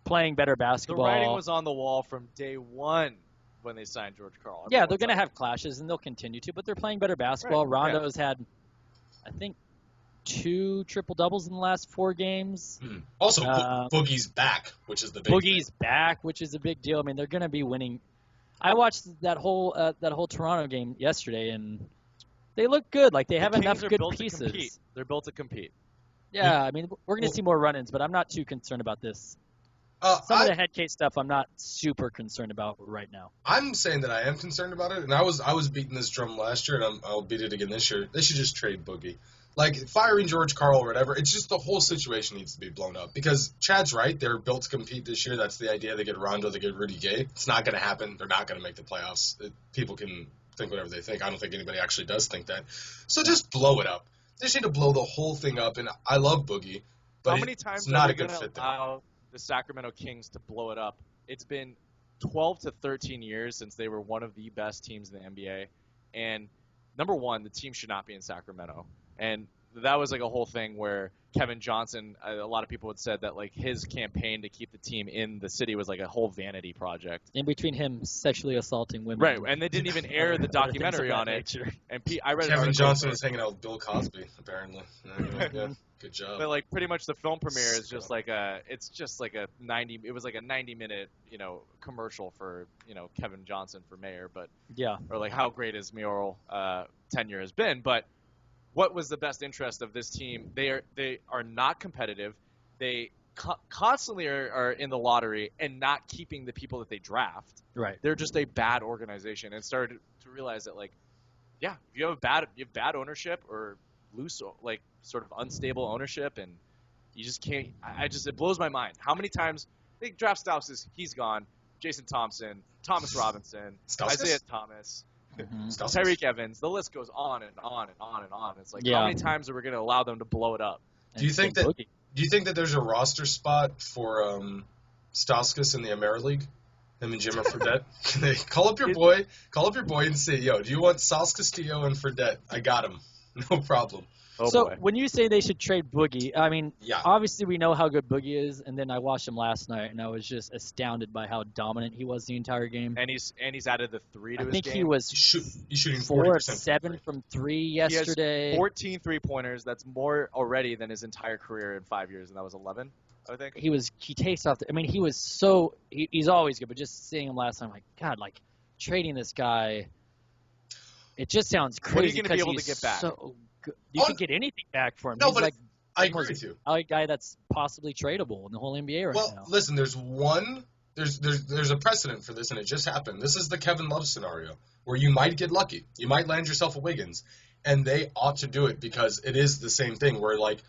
playing better The basketball. writing was on the wall from day one when they signed George Karl. Yeah, they're Everyone's going to like, have clashes, and they'll continue to, but they're playing better basketball. Right, yeah. Rondo's had, I think, 2 triple-doubles in the last 4 games. Also, Boogie's back, which is the big Boogie's back, which is a big deal. I mean, they're going to be winning. I watched that whole Toronto game yesterday, and they look good. Like, they have the enough Kings are good built to pieces. compete. They're built to compete. Yeah, I mean, we're going to see more run-ins, but I'm not too concerned about this. Some of the head case stuff I'm not super concerned about right now. I'm saying that I am concerned about it, and I was beating this drum last year, and I'll beat it again this year. They should just trade Boogie. Like, firing George Karl or whatever, it's just the whole situation needs to be blown up. Because Chad's right, they're built to compete this year. That's the idea. They get Rondo, they get Rudy Gay. It's not going to happen. They're not going to make the playoffs. People can think whatever they think. I don't think anybody actually does think that. So just blow it up. They just need to blow the whole thing up. And I love Boogie, but How many it's times not are a we good going fit to there. allow the Sacramento Kings to blow it up? It's been 12 to 13 years since they were one of the best teams in the NBA. And number one, the team should not be in Sacramento. And that was like a whole thing where Kevin Johnson, a lot of people had said that like his campaign to keep the team in the city was like a whole vanity project. In between him sexually assaulting women. Right, and they didn't even air the Other things of documentary that on it. nature. And I read an Kevin article Johnson where- was hanging out with Bill Cosby, apparently. Yeah, good job. But like pretty much the film premiere is just like a 90-minute, commercial for, Kevin Johnson for mayor, but Yeah. or like how great his mayoral tenure has been. But what was the best interest of this team? They are not competitive. They constantly are in the lottery and not keeping the people that they draft. Right. They're just a bad organization, and started to realize that if you have bad ownership or loose, like sort of unstable ownership, and you just can't. It blows my mind how many times they draft Stauskas, he's gone. Jason Thompson, Thomas Robinson, Stauskas? Isaiah Thomas, Mhm. Tyreek Evans. The list goes on and on and on and on. It's like Yeah. how many times are we going to allow them to blow it up? Do you think And that- Boogie. Do you think that there's a roster spot for Stauskas in the AmeriLeague? Him and Jimmer Fredette? Call up your boy and say, yo, do you want Sauce Castillo and Fredette? I got him. No problem. Oh So boy. when you say they should trade Boogie, I mean, Yeah. obviously we know how good Boogie is, and then I watched him last night, and I was just astounded by how dominant he was the entire game. And he's added the 3 to I his think game. he was He's shooting 4 of 40%. 7 from 3 He has yesterday. 14 3-pointers. That's more already than his entire career in 5 years, and that was 11, I think. He takes off. I mean, he was so. He's always good, but just seeing him last time, like God, like trading this guy, it just sounds What are you crazy. gonna be 'cause able to he's get back? So good. You Oh, can get anything back for him. No, He's but like I agree almost with you. a guy that's possibly tradable in the whole NBA right Well, now. listen, there's a precedent for this, and it just happened. This is the Kevin Love scenario, where you might get lucky. You might land yourself a Wiggins, and they ought to do it because it is the same thing where, like,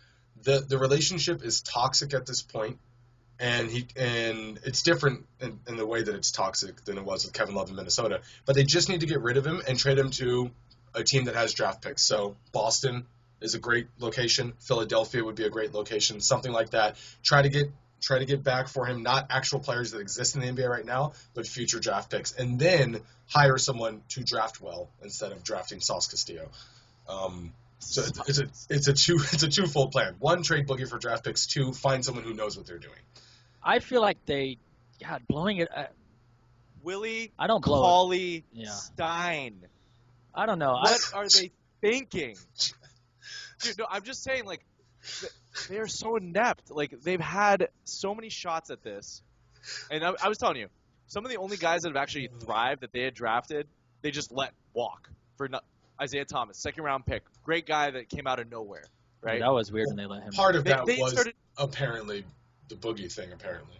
the relationship is toxic at this point, and it's different in the way that it's toxic than it was with Kevin Love in Minnesota. But they just need to get rid of him and trade him to a team that has draft picks. So Boston is a great location. Philadelphia would be a great location. Something like that. Try to get back for him, not actual players that exist in the NBA right now, but future draft picks, and then hire someone to draft well instead of drafting Sauce Castillo. So it's a twofold plan. One, trade Boogie for draft picks. Two, find someone who knows what they're doing. I feel like God, blowing it. Willie I don't blow it. Cauley Yeah. Stein. I don't know. What are they thinking? Dude, no, I'm just saying, like, they are so inept. Like, they've had so many shots at this. And I was telling you, some of the only guys that have actually thrived that they had drafted, they just let walk. Isaiah Thomas, second-round pick. Great guy that came out of nowhere, right? That was weird when they let him. Part of that They was started- apparently the Boogie thing, apparently.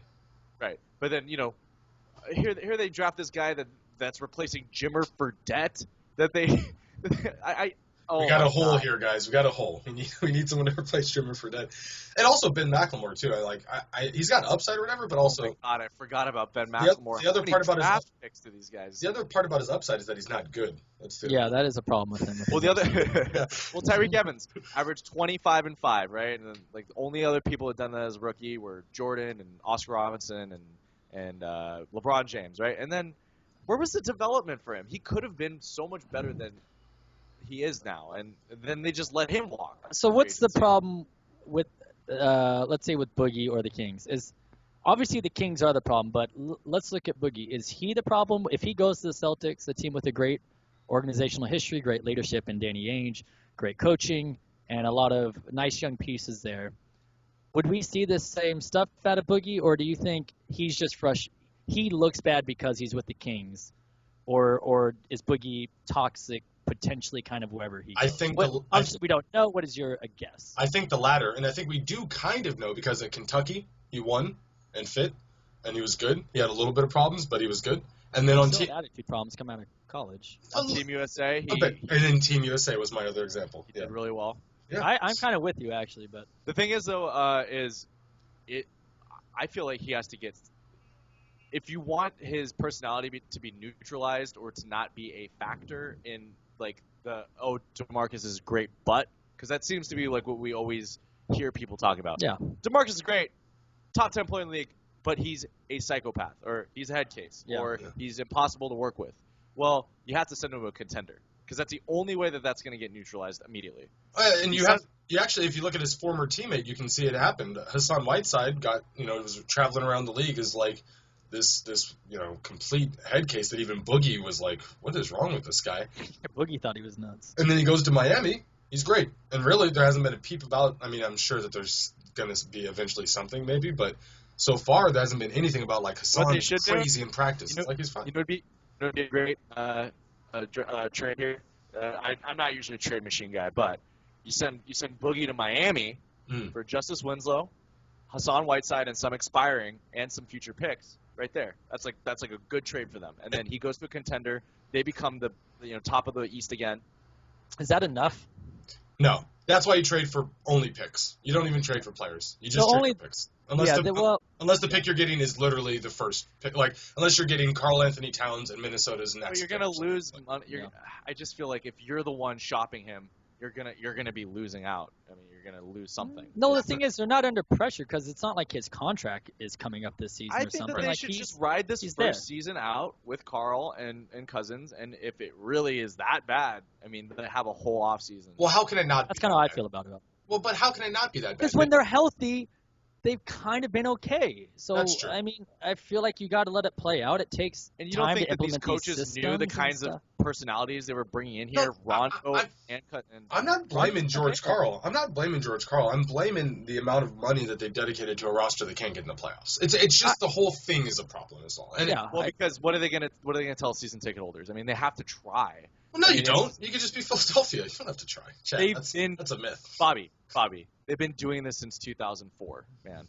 Right. But then, here they draft this guy that's replacing Jimmer Fredette. That they, We got a hole here, guys. We got a hole. We need someone to replace Jimmer Fredette. And also Ben McLemore, too. He's got upside or whatever, but also Oh my God, I forgot about Ben McLemore. the other How many part about his- draft picks to these guys. the other part about his upside is that he's not good. That's the Yeah, that is a problem with him. Well, Tyreek Evans averaged 25 and 5, right? And then, like, the only other people who had done that as a rookie were Jordan and Oscar Robinson and LeBron James, right? And then where was the development for him? He could have been so much better than he is now, and then they just let him walk. So what's the problem with, let's say, with Boogie or the Kings? Is obviously the Kings are the problem, but let's look at Boogie. Is he the problem? If he goes to the Celtics, a team with a great organizational history, great leadership in Danny Ainge, great coaching, and a lot of nice young pieces there, would we see this same stuff out of Boogie, or do you think he's just fresh? He looks bad because he's with the Kings, or is Boogie toxic potentially kind of wherever he goes? I think Obviously, we don't know. What is your guess? I think the latter, and I think we do kind of know because at Kentucky he won and fit, and he was good. He had a little bit of problems, but he was good. And then on Still team, attitude problems come out of college. On Team USA, and then Team USA was my other example. he did really well. Yeah. I'm kind of with you actually, but The thing is though, I feel like he has to get. If you want his personality to be neutralized or to not be a factor in like DeMarcus is great, but because that seems to be like what we always hear people talk about. yeah, DeMarcus is great, top 10 player in the league, but he's a psychopath or he's a head case or he's impossible to work with. Well, you have to send him to a contender because that's the only way that that's going to get neutralized immediately. And you actually, if you look at his former teammate, you can see it happened. Hassan Whiteside was traveling around the league as like this complete head case that even Boogie was like, what is wrong with this guy? Boogie thought he was nuts. And then he goes to Miami. He's great. And really, there hasn't been a peep about. I mean, I'm sure that there's going to be eventually something maybe, but so far there hasn't been anything about like Hassan is crazy in practice. Like he's fine. It'd be a great trade here. I'm not usually a trade machine guy, but you send Boogie to Miami for Justice Winslow, Hassan Whiteside, and some expiring and some future picks. Right there, that's like a good trade for them. And then he goes to a contender. They become the top of the East again. Is that enough? No, that's why you trade for only picks. You don't even trade for players. You just trade for picks. Unless the pick you're getting is literally the first pick. Like unless you're getting Karl Anthony Towns and Minnesota's next. Well, you're gonna lose. I just feel like if you're the one shopping him, you're gonna be losing out. I mean, you're gonna lose something. No, the thing is, they're not under pressure because it's not like his contract is coming up this season or something. I think that they should just ride this first season out with Karl and Cousins, and if it really is that bad, I mean, they have a whole off season. Well, how can it not? That's kind of how I feel about it. Well, but how can it not be that bad? Because when they're healthy, they've kind of been okay. So, That's true. I mean, I feel like you got to let it play out. It takes and you time don't think to that these implement coaches knew the kinds of personalities they were bringing in here? Rondo and I'm not blaming George Karl. I'm not blaming George Karl. I'm blaming the amount of money that they've dedicated to a roster that can't get in the playoffs. It's just the whole thing is a problem. Is all. And because what are they gonna tell season ticket holders? I mean, they have to try. Well, no, you don't. You can just be Philadelphia. You don't have to try. Chad, that's a myth. Bobby, they've been doing this since 2004, man.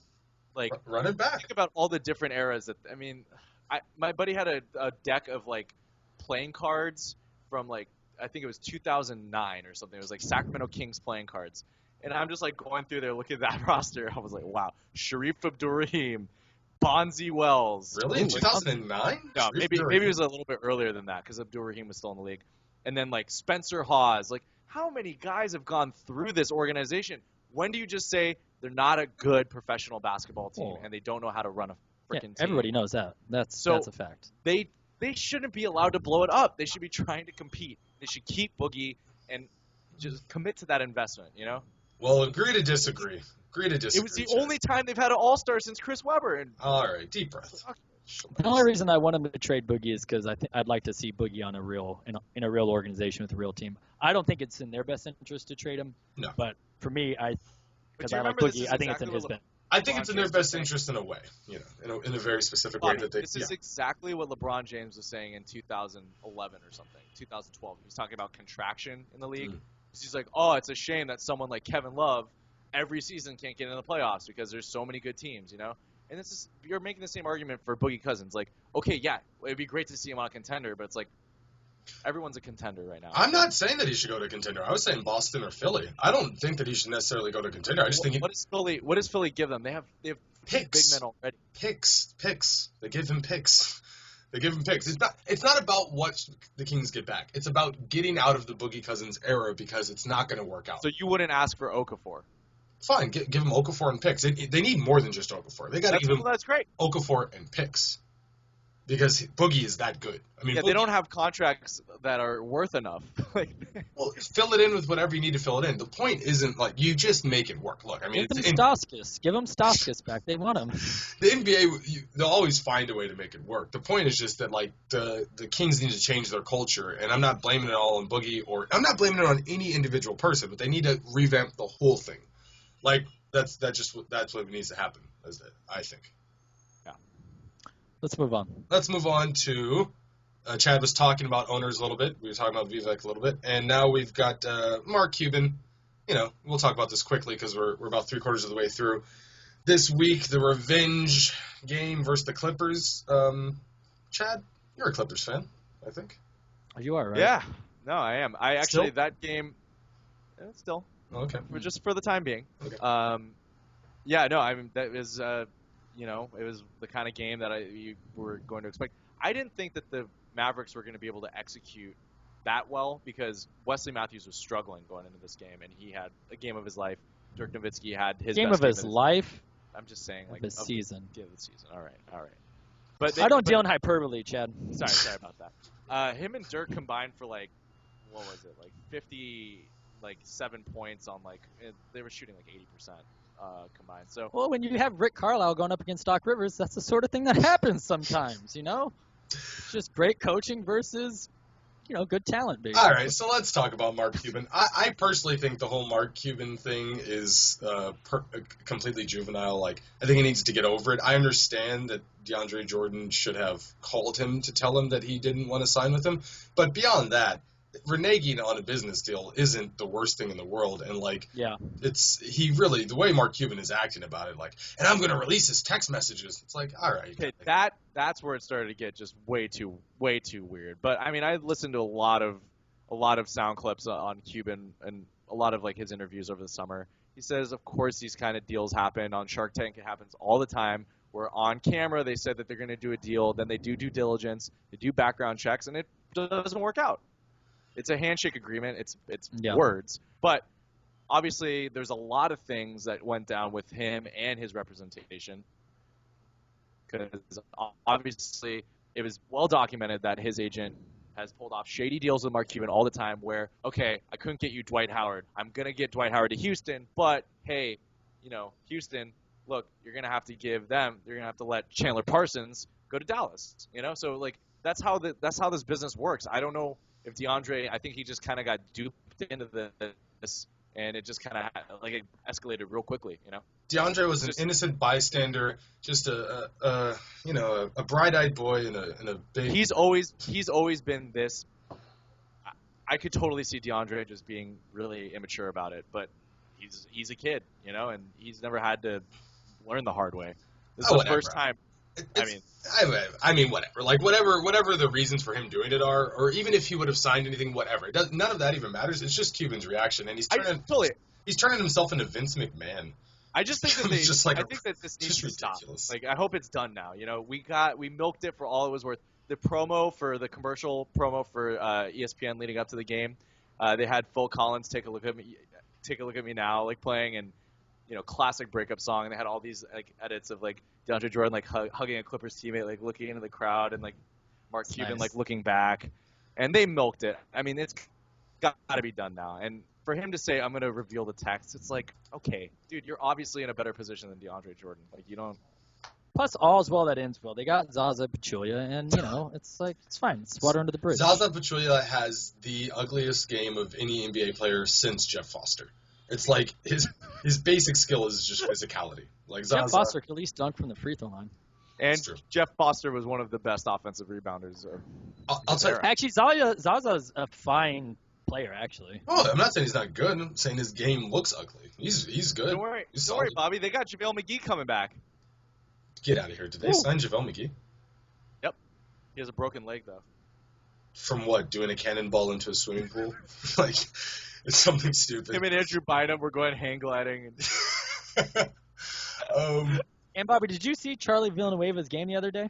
Like, run it back. Think about all the different eras that. I mean, my buddy had a deck of like playing cards from like I think it was 2009 or something. It was like Sacramento Kings playing cards, and I'm just like going through there looking at that roster. I was like, wow, Sharif Abdur-Rahim, Bonzi Wells. Really? In 2009? No, maybe it was a little bit earlier than that because Abdur-Rahim was still in the league. And then like Spencer Hawes. Like, how many guys have gone through this organization? When do you just say they're not a good professional basketball team and they don't know how to run a freaking team? Everybody knows that. That's a fact. They shouldn't be allowed to blow it up. They should be trying to compete. They should keep Boogie and just commit to that investment, you know? Well, agree to disagree. It was the only time they've had an all-star since Chris Webber. All right, deep breath. The only reason I want him to trade Boogie is because I'd like to see Boogie on in a real organization with a real team. I don't think it's in their best interest to trade him. No. But for me, because I like Boogie, I think it's in his best. I think it's in their best interest in a way, in a very specific way that they. This is exactly what LeBron James was saying in 2011 or something, 2012. He was talking about contraction in the league. He's like, oh, it's a shame that someone like Kevin Love every season can't get in the playoffs because there's so many good teams, you know. And this is you're making the same argument for Boogie Cousins. Like, okay, yeah, it'd be great to see him on a contender, but it's like everyone's a contender right now. I'm not saying that he should go to contender. I was saying Boston or Philly. I don't think that he should necessarily go to contender. I just think what does Philly give them? They have picks. Big men already. Picks. They give him picks. It's not about what the Kings get back. It's about getting out of the Boogie Cousins era because it's not going to work out. So you wouldn't ask for Okafor? Fine, give them Okafor and picks. They need more than just Okafor. They got to give him that's great. Okafor and picks because Boogie is that good. I mean, they don't have contracts that are worth enough. Well, fill it in with whatever you need to fill it in. The point isn't like you just make it work. Look, I mean, give them Stauskas. Give them Stauskas back. They want him. The NBA, they'll always find a way to make it work. The point is just that like the Kings need to change their culture, and I'm not blaming it all on Boogie or I'm not blaming it on any individual person, but they need to revamp the whole thing. Like that's what needs to happen, I think. Yeah. Let's move on. Let's move on to Chad was talking about owners a little bit. We were talking about Vivek a little bit, and now we've got Mark Cuban. We'll talk about this quickly because we're about 3/4 of the way through. This week, the revenge game versus the Clippers. Chad, you're a Clippers fan, I think. You are, right? Yeah. No, I am. That game. Still. Okay. just for the time being. Okay. Yeah, no, I mean that was it was the kind of game that you were going to expect. I didn't think that the Mavericks were going to be able to execute that well because Wesley Matthews was struggling going into this game, and he had a game of his life. Dirk Nowitzki had his game best of his life. I'm just saying, like the season. Yeah, the season. All right. But I don't deal in hyperbole, Chad. Sorry about that. Him and Dirk combined for like, what was it, like 7 points on they were shooting like 80% combined. So well, when you have Rick Carlisle going up against Doc Rivers, that's the sort of thing that happens sometimes. It's just great coaching versus good talent. Basically. All right, so let's talk about Mark Cuban. I personally think the whole Mark Cuban thing is completely juvenile. Like, I think he needs to get over it. I understand that DeAndre Jordan should have called him to tell him that he didn't want to sign with him. But beyond that, reneging on a business deal isn't the worst thing in the world. And, the way Mark Cuban is acting about it, and I'm going to release his text messages. It's like, all right. Okay, that's where it started to get just way too weird. But, I mean, I listened to a lot of sound clips on Cuban and a lot of, his interviews over the summer. He says, of course, these kind of deals happen. On Shark Tank, it happens all the time. Where on camera, they said that they're going to do a deal. Then they do due diligence. They do background checks, and it doesn't work out. It's a handshake agreement. It's words. But obviously, there's a lot of things that went down with him and his representation. Because obviously, it was well documented that his agent has pulled off shady deals with Mark Cuban all the time where, okay, I couldn't get you Dwight Howard. I'm going to get Dwight Howard to Houston. But, hey, Houston, look, you're going to have to let Chandler Parsons go to Dallas. So, that's how this business works. I don't know. If DeAndre, I think he just kind of got duped into this, and it just kind of it escalated real quickly, DeAndre was an innocent bystander, just a bright-eyed boy in a big. He's always been this. I could totally see DeAndre just being really immature about it, but he's a kid, and he's never had to learn the hard way. This is the first time. I mean, whatever. Whatever the reasons for him doing it are, or even if he would have signed anything, whatever. None of that even matters. It's just Cuban's reaction, and he's turning himself into Vince McMahon. I just think that I think that this needs to stop. I hope it's done now. We milked it for all it was worth. The commercial promo for ESPN leading up to the game, they had Phil Collins take a look at me now, playing, and classic breakup song, and they had all these edits of DeAndre Jordan hugging a Clippers teammate, looking into the crowd, and Mark Cuban looking back, and they milked it. I mean, it's got to be done now. And for him to say, "I'm going to reveal the text," it's okay, dude, you're obviously in a better position than DeAndre Jordan. You don't. Plus, all's well that ends well. They got Zaza Pachulia, and it's fine. It's water under the bridge. Zaza Pachulia has the ugliest game of any NBA player since Jeff Foster. It's his basic skill is just physicality. Zaza, Jeff Foster could at least dunk from the free throw line. And Jeff Foster was one of the best offensive rebounders. I'll tell you. Actually, Zaza's a fine player, actually. Oh, I'm not saying he's not good. I'm saying his game looks ugly. He's good. Don't worry, Bobby. They got JaVale McGee coming back. Get out of here. Did they sign JaVale McGee? Yep. He has a broken leg, though. From what? Doing a cannonball into a swimming pool? It's something stupid. Him and Andrew Bynum were going hang gliding. And Bobby, did you see Charlie Villanueva's game the other day?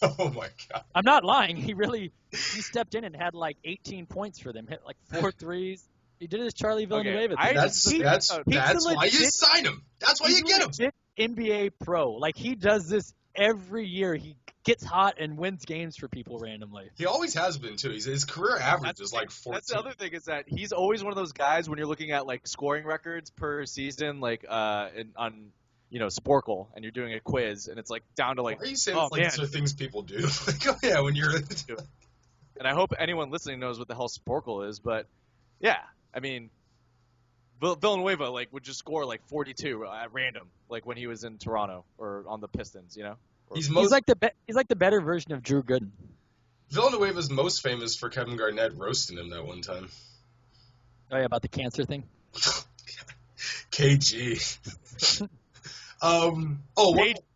Oh my God! I'm not lying. He stepped in and had 18 points for them. Hit 4 threes. He did his Charlie Villanueva thing. That's why you sign him. That's why you get him. NBA pro. He does this every year. He gets hot and wins games for people randomly. He always has been too. His career average is 14. That's the other thing is that he's always one of those guys when you're looking at scoring records per season, on Sporkle, and you're doing a quiz, and it's down to Why are you saying these are things people do? When you're. And I hope anyone listening knows what the hell Sporkle is, but yeah, I mean, Villanueva would just score 42 at random, when he was in Toronto or on the Pistons, He's like the better version of Drew Gooden. Villanueva's most famous for Kevin Garnett roasting him that one time. Oh yeah, about the cancer thing. KG. One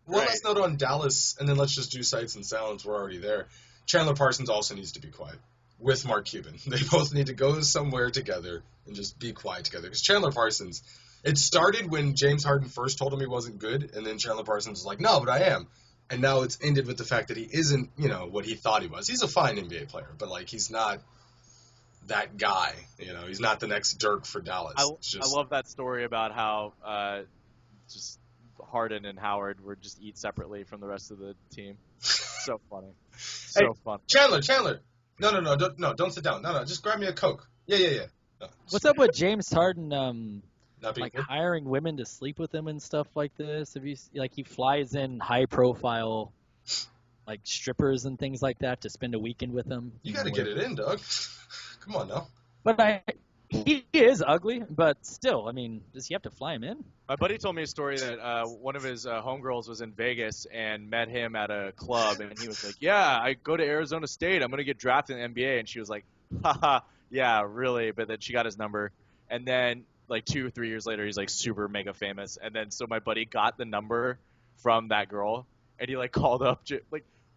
last note on Dallas, and then let's just do sights and sounds. We're already there. Chandler Parsons also needs to be quiet. with Mark Cuban. They both need to go somewhere together and just be quiet together. Because Chandler Parsons, it started when James Harden first told him he wasn't good, and then Chandler Parsons was like, no, but I am. And now it's ended with the fact that he isn't, what he thought he was. He's a fine NBA player, but, he's not that guy. He's not the next Dirk for Dallas. I love that story about how just Harden and Howard were just eat separately from the rest of the team. So funny. So funny. Chandler. No, don't sit down. No, just grab me a Coke. Yeah. No, What's up with James Harden not being good? hiring women to sleep with him and stuff like this? Have you he flies in high profile strippers and things like that to spend a weekend with them? You got to get it in, Doug. Come on now. But he is ugly, but still, does he have to fly him in? My buddy told me a story that one of his homegirls was in Vegas and met him at a club, and he was like, yeah, I go to Arizona State. I'm going to get drafted in the NBA. And she was like, haha, yeah, really? But then she got his number. And then, 2 or 3 years later, he's, super mega famous. And then so my buddy got the number from that girl, and he, called up,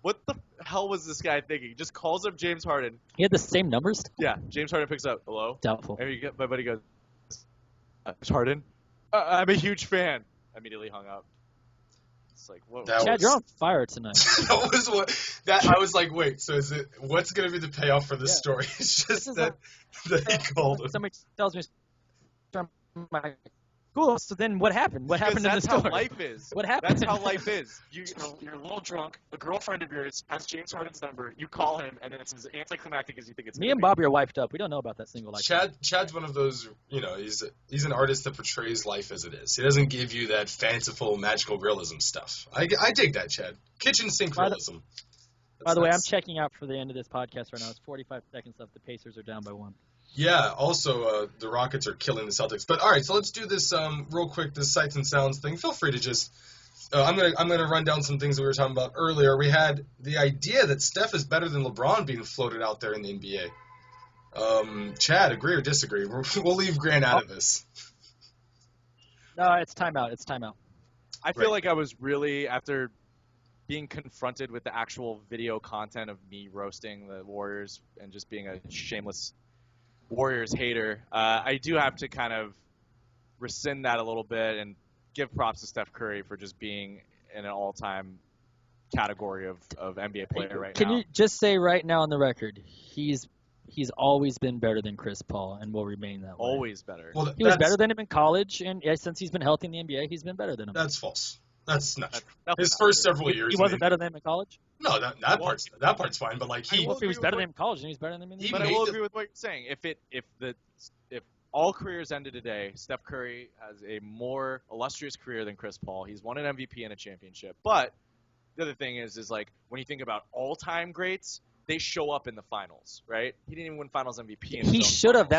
what the hell was this guy thinking? Just calls up James Harden. He had the same numbers? Yeah, James Harden picks up. Hello? Doubtful. And my buddy goes, Harden? I'm a huge fan. I immediately hung up. It's like, whoa. Chad, you're on fire tonight. That was I was like, wait, so what's going to be the payoff for this story? It's just that he called him. Somebody tells me, cool, so then what happened? What happened in the story? That's how life is. What happened? That's how life is. You're a little drunk. A girlfriend of yours has James Harden's number. You call him, and then it's as anticlimactic as you think it's. Me and Bobby are wiped up. We don't know about that single life. Chad's one of those. He's an artist that portrays life as it is. He doesn't give you that fanciful, magical realism stuff. I dig that, Chad. Kitchen sink realism. By the way, I'm checking out for the end of this podcast right now. It's 45 seconds left. The Pacers are down by 1. Yeah, also, the Rockets are killing the Celtics. But, all right, so let's do this real quick, this sights and sounds thing. Feel free to just I'm gonna run down some things that we were talking about earlier. We had the idea that Steph is better than LeBron being floated out there in the NBA. Chad, agree or disagree? We'll leave Grant out of this. No, it's timeout. It's timeout. I feel like I was really, after being confronted with the actual video content of me roasting the Warriors and just being a shameless Warriors hater, I do have to kind of rescind that a little bit and give props to Steph Curry for just being in an all-time category of NBA player right now. Can you just say right now on the record, he's always been better than Chris Paul and will remain that way. Always better. Well, he was better than him in college, and since he's been healthy in the NBA, he's been better than him. That's false. That's not true. His first several years. He wasn't better than him in college? No, that part's fine. But like if he was better than him in college, then he's better than him in the NBA. But I will agree with what you're saying. If all careers ended today, Steph Curry has a more illustrious career than Chris Paul. He's won an MVP and a championship. But the other thing is like when you think about all-time greats, they show up in the finals, right? He didn't even win Finals MVP. He should have.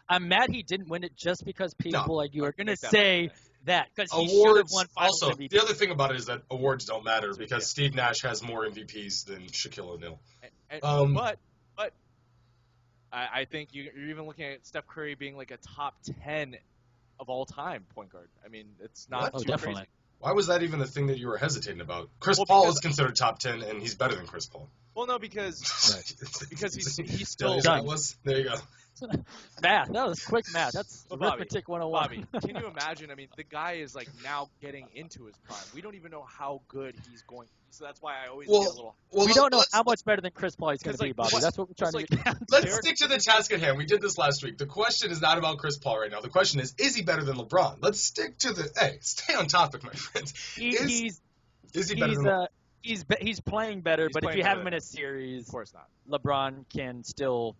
I'm mad he didn't win it just because people like you are going to say that because he should have won Finals also, MVP. The other thing about it is that awards don't matter because Steve Nash has more MVPs than Shaquille O'Neal. But I think you're even looking at Steph Curry being like a top 10 of all time point guard. I mean, it's not too definitely. crazy. Why was that even a thing that you were hesitating about? Paul is considered top 10, and he's better than Chris Paul. Well, no, because he's still done. There you go. Math. That was quick math. That's Bobby, arithmetic 101. Bobby, can you imagine? I mean, the guy is like now getting into his prime. We don't even know how good he's going. So that's why I always get a little. We don't know how much better than Chris Paul he's going to be, Bobby. That's what we're trying to get down to. Let's stick to the task at hand. We did this last week. The question is not about Chris Paul right now. The question is he better than LeBron? Let's stick to stay on topic, my friends. Is he better than LeBron? He's playing better, but if you have him in a series, of course not. LeBron can still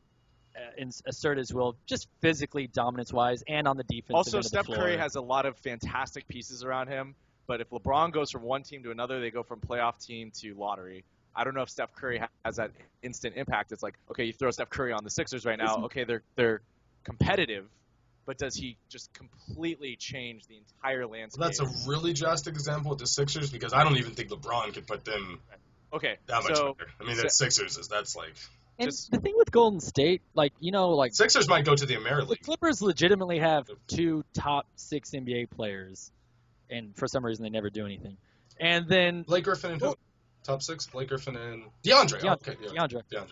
assert his will, just physically, dominance-wise, and on the defense. Also, Steph Curry has a lot of fantastic pieces around him, but if LeBron goes from one team to another, they go from playoff team to lottery. I don't know if Steph Curry has that instant impact. It's like, okay, you throw Steph Curry on the Sixers right now, okay, they're competitive, but does he just completely change the entire landscape? Well, that's a really drastic example with the Sixers because I don't even think LeBron could put them that much better. I mean, the Sixers that's like. And the thing with Golden State, Sixers might go to the AmeriLeague. The Clippers legitimately have 2 top 6 NBA players, and for some reason they never do anything. And then Blake Griffin and who? Top 6? Blake Griffin and DeAndre. DeAndre. Yeah.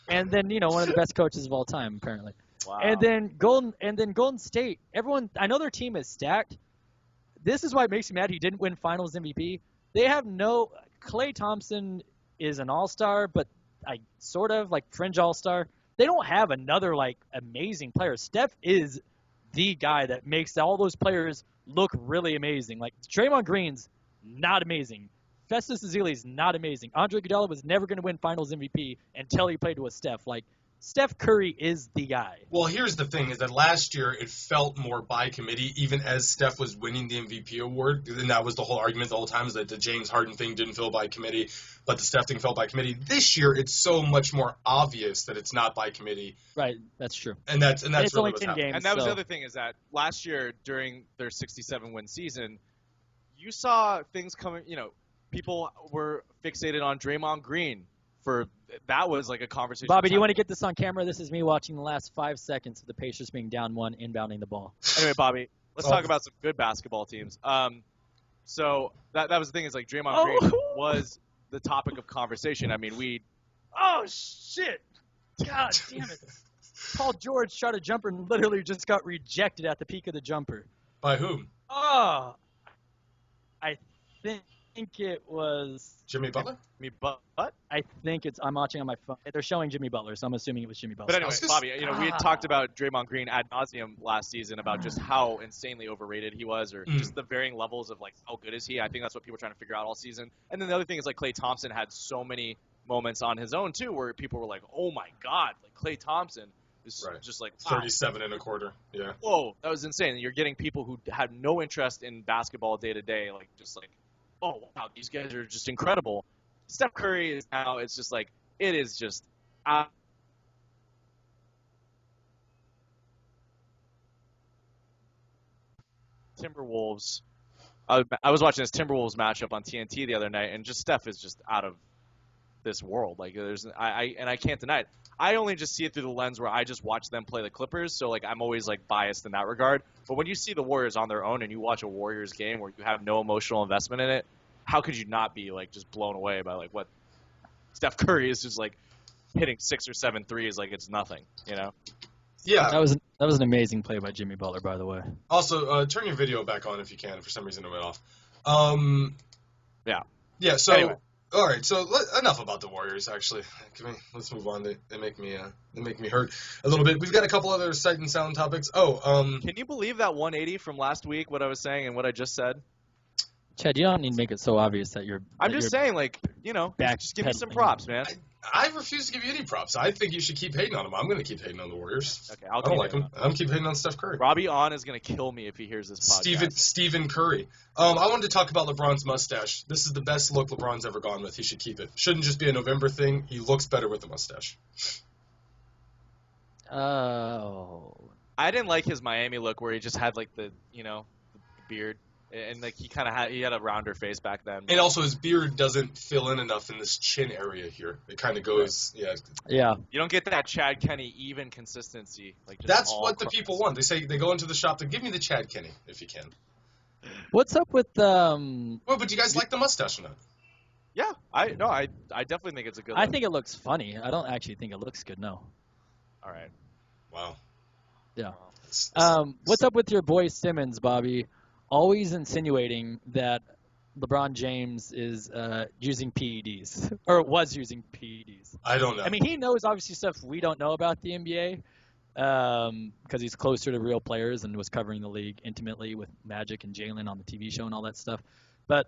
And then one of the best coaches of all time apparently. Wow. And then Golden State. Everyone, I know their team is stacked. This is why it makes me mad he didn't win Finals MVP. They have Klay Thompson is an all-star, but sort of like fringe all-star. They don't have another amazing player. Steph is the guy that makes all those players look really amazing. Like Draymond Green's not amazing. Festus Ezeli's not amazing. Andre Iguodala was never going to win Finals MVP until he played with Steph. Steph Curry is the guy. Well, here's the thing: is that last year it felt more by committee, even as Steph was winning the MVP award. And that was the whole argument the whole time, is that the James Harden thing didn't feel by committee, but the Steph thing felt by committee. This year, it's so much more obvious that it's not by committee. Right, that's true. And that's it's really only what's 10 happening. games. And that was so. the other thing, is that last year during their 67-win season, you saw things coming. People were fixated on Draymond Green. That was like a conversation. Bobby, do you want to get this on camera? This is me watching the last 5 seconds of the Pacers being down 1, inbounding the ball. Anyway, Bobby, let's talk about some good basketball teams. So that was the thing, is Draymond Green was the topic of conversation. I mean, Oh, shit. God damn it. Paul George shot a jumper and literally just got rejected at the peak of the jumper. By whom? Oh, I think it was Jimmy Butler? But I think I'm watching on my phone. They're showing Jimmy Butler, so I'm assuming it was Jimmy Butler. But anyway, Bobby, we had talked about Draymond Green ad nauseum last season about just how insanely overrated he was, or just the varying levels of how good is he. I think that's what people are trying to figure out all season. And then the other thing is Klay Thompson had so many moments on his own too, where people were like, "Oh my God, Klay Thompson is just wow. 37 and a quarter." Yeah. Whoa, that was insane. And you're getting people who had no interest in basketball day to day, oh wow, these guys are just incredible. Steph Curry is now, it's just it is just Timberwolves. I was watching this Timberwolves matchup on TNT the other night, and just Steph is just out of this world. I can't deny it. I only just see it through the lens where I just watch them play the Clippers, so I'm always biased in that regard. But when you see the Warriors on their own and you watch a Warriors game where you have no emotional investment in it, how could you not be just blown away by what Steph Curry is just hitting 6 or 7 threes like it's nothing, Yeah. That was an amazing play by Jimmy Butler, by the way. Also, turn your video back on if you can. For some reason it went off. Yeah. Yeah. So. Anyway. All right, so enough about the Warriors. Actually, let's move on. They make me hurt a little bit. We've got a couple other sight and sound topics. Can you believe that 180 from last week? What I was saying and what I just said. Chad, you don't need to make it so obvious that you're. I'm just saying, just give me some props, man. I refuse to give you any props. I think you should keep hating on them. I'm going to keep hating on the Warriors. Okay, I don't like them. I'm keep hating on Steph Curry. Robbie On is going to kill me if he hears this podcast. Stephen Curry. I wanted to talk about LeBron's mustache. This is the best look LeBron's ever gone with. He should keep it. Shouldn't just be a November thing. He looks better with the mustache. Oh. I didn't like his Miami look where he just had the beard. And he had a rounder face back then. And also his beard doesn't fill in enough in this chin area here. It kind of goes, Yeah. You don't get that Chad Kenny even consistency. That's what the people want. They go into the shop to give me the Chad Kenny if you can. What's up with Well, but do you guys like the mustache or not? Yeah, I definitely think it's a good look. I think it looks funny. I don't actually think it looks good. No. All right. Wow. Yeah. What's up with your boy Simmons, Bobby? Always insinuating that LeBron James is using PEDs or was using PEDs. I don't know. I mean, he knows obviously stuff we don't know about the NBA because he's closer to real players and was covering the league intimately with Magic and Jalen on the TV show and all that stuff. But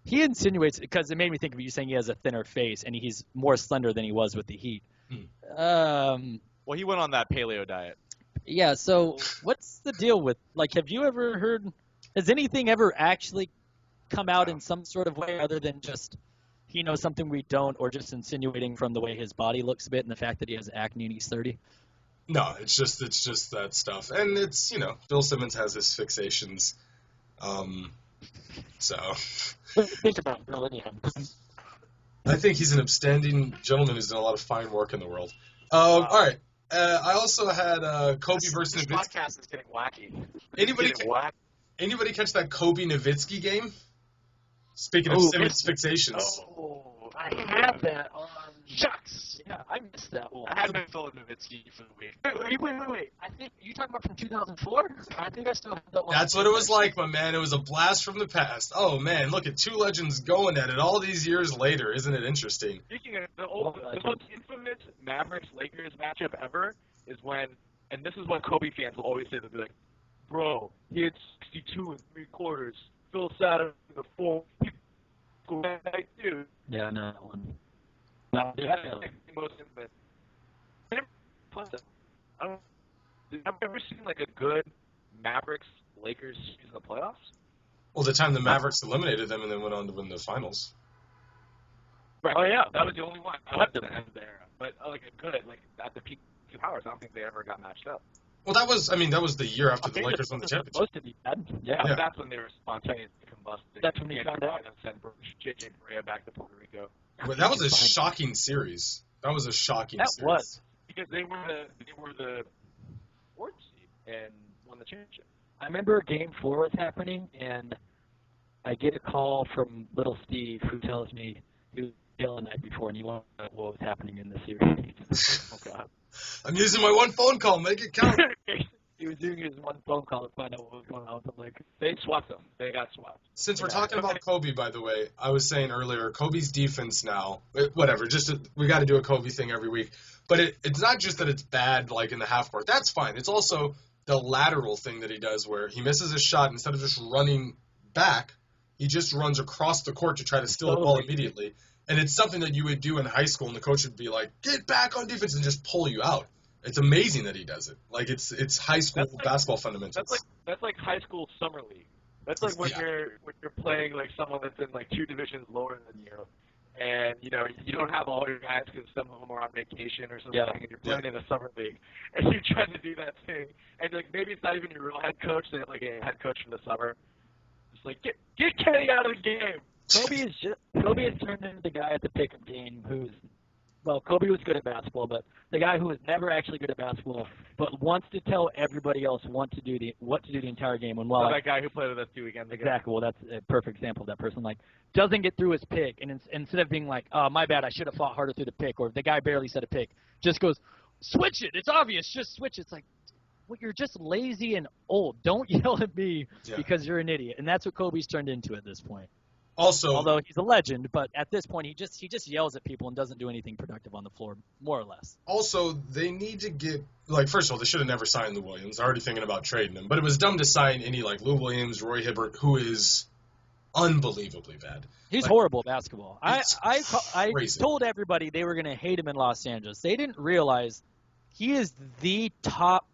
he insinuates, because it made me think of you saying he has a thinner face and he's more slender than he was with the Heat. Well, he went on that paleo diet. Yeah, so what's the deal with, have you ever heard... Has anything ever actually come out in some sort of way other than just he knows something we don't, or just insinuating from the way his body looks a bit and the fact that he has acne and he's 30? No, it's just that stuff. And it's, Bill Simmons has his fixations. So. Think about Bill anyhow. I think he's an upstanding gentleman who's done a lot of fine work in the world. All right. I also had Kobe versus This podcast is getting wacky. Anybody catch that Kobe Nowitzki game? Speaking of Simmons fixations. Oh, I have that on Shucks! Yeah, I missed that one. I had been Philip Nowitzki for the week. Wait. I think you talking about from 2004? I think I still have that one. That's what it was like, my man. It was a blast from the past. Oh, man, look at two legends going at it all these years later. Isn't it interesting? Speaking of the most infamous Mavericks-Lakers matchup ever is when, and this is when Kobe fans will always say, they'll be like, bro, he had 62 and 3/4. Phil sat in the fourth. Dude. Yeah, I know that one. That's like the most infamous. I've never seen like a good Mavericks-Lakers series in the playoffs. Well, the time the Mavericks eliminated them and then went on to win the finals. Right. Oh yeah, that was the only one. I loved it at the era, but like a good, like at the peak of powers, I don't think they ever got matched up. Well, that was the year after the Lakers won the championship. Supposed to be bad. Yeah, Yeah. That's when they were spontaneously combusted. That's when they found out. And sent JJ Barea back to Puerto Rico. But that was a shocking series. That was a shocking That series. was. Because they were the fourth seed and won the championship. I remember Game 4 was happening, and I get a call from Little Steve who tells me he was ill the night before and he wanted to know what was happening in the series. Oh, God. I'm using my one phone call. Make it count. He was doing his one phone call to find out what was going on with the Lakers. They swapped them. They got swapped. Since we're talking about Kobe, by the way, I was saying earlier, Kobe's defense now, whatever, we got to do a Kobe thing every week. But it's not just that it's bad, like in the half court. That's fine. It's also the lateral thing that he does where he misses a shot. Instead of just running back, he just runs across the court to try to steal the ball immediately. And it's something that you would do in high school, and the coach would be like, get back on defense and just pull you out. It's amazing that he does it. Like, it's high school basketball fundamentals. That's like high school summer league. That's like when you're playing like someone that's in like 2 divisions lower than you, and you don't have all your guys because some of them are on vacation or something, and you're playing in a summer league, and you're trying to do that thing, and like maybe it's not even your real head coach, they have like a head coach for the summer. It's like get Kenny out of the game. Kobe has turned into the guy at the pick-up game who's, well, Kobe was good at basketball, but the guy who was never actually good at basketball, but wants to tell everybody else what to do the entire game. And that guy who played with us 2 weekends ago. Exactly. Well, that's a perfect example of that person. Like, doesn't get through his pick, and instead of being like, "Oh, my bad, I should have fought harder through the pick," or the guy barely said a pick, just goes, "Switch it. It's obvious. Just switch it." It's like, well, you're just lazy and old. Don't yell at me because you're an idiot. And that's what Kobe's turned into at this point. Also, although he's a legend, but at this point he just yells at people and doesn't do anything productive on the floor, more or less. Also, they need to get, like, first of all, they should have never signed Lou Williams. They're already thinking about trading him. But it was dumb to sign any, like, Lou Williams, Roy Hibbert, who is unbelievably bad. He's like, horrible at basketball. I crazy. told everybody they were going to hate him in Los Angeles. They didn't realize he is the top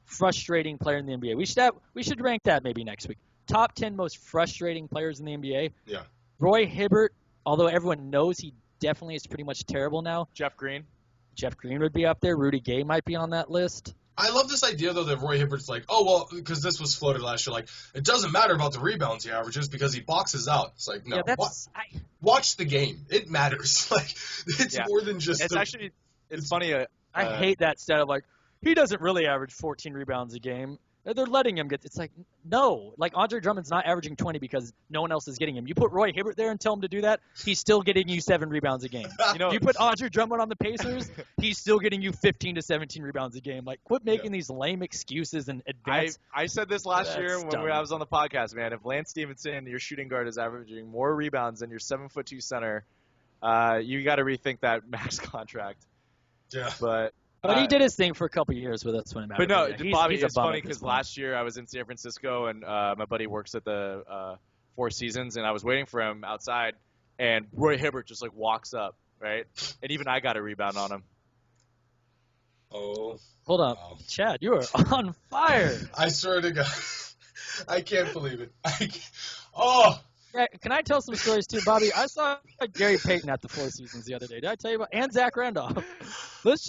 frustrating player in the NBA. We should rank that maybe next week. Top 10 most frustrating players in the NBA. Yeah. Roy Hibbert, although everyone knows he definitely is pretty much terrible now. Jeff Green would be up there. Rudy Gay might be on that list. I love this idea, though, that Roy Hibbert's like, oh, well, because this was floated last year, like, it doesn't matter about the rebounds he averages because he boxes out. It's like, no, watch the game. It matters. Like, it's more than just it's funny. I hate that stat of, like, he doesn't really average 14 rebounds a game. They're letting him get – it's like, no. Like, Andre Drummond's not averaging 20 because no one else is getting him. You put Roy Hibbert there and tell him to do that, he's still getting you 7 rebounds a game. You put Andre Drummond on the Pacers, he's still getting you 15 to 17 rebounds a game. Like, quit making these lame excuses and advance. I said this last year when I was on the podcast, man. If Lance Stevenson, your shooting guard, is averaging more rebounds than your 7'2" center, you got to rethink that max contract. Yeah. But he did his thing for a couple of years with us when it mattered. But no, Bobby, it's funny because last year I was in San Francisco and my buddy works at the Four Seasons, and I was waiting for him outside, and Roy Hibbert just, like, walks up, right? And even I got a rebound on him. Oh. Hold up. Wow. Chad, you are on fire. I swear to God. I can't believe it. Oh. Can I tell some stories too, Bobby? I saw Gary Payton at the Four Seasons the other day. Did I tell you about? And Zach Randolph. Let me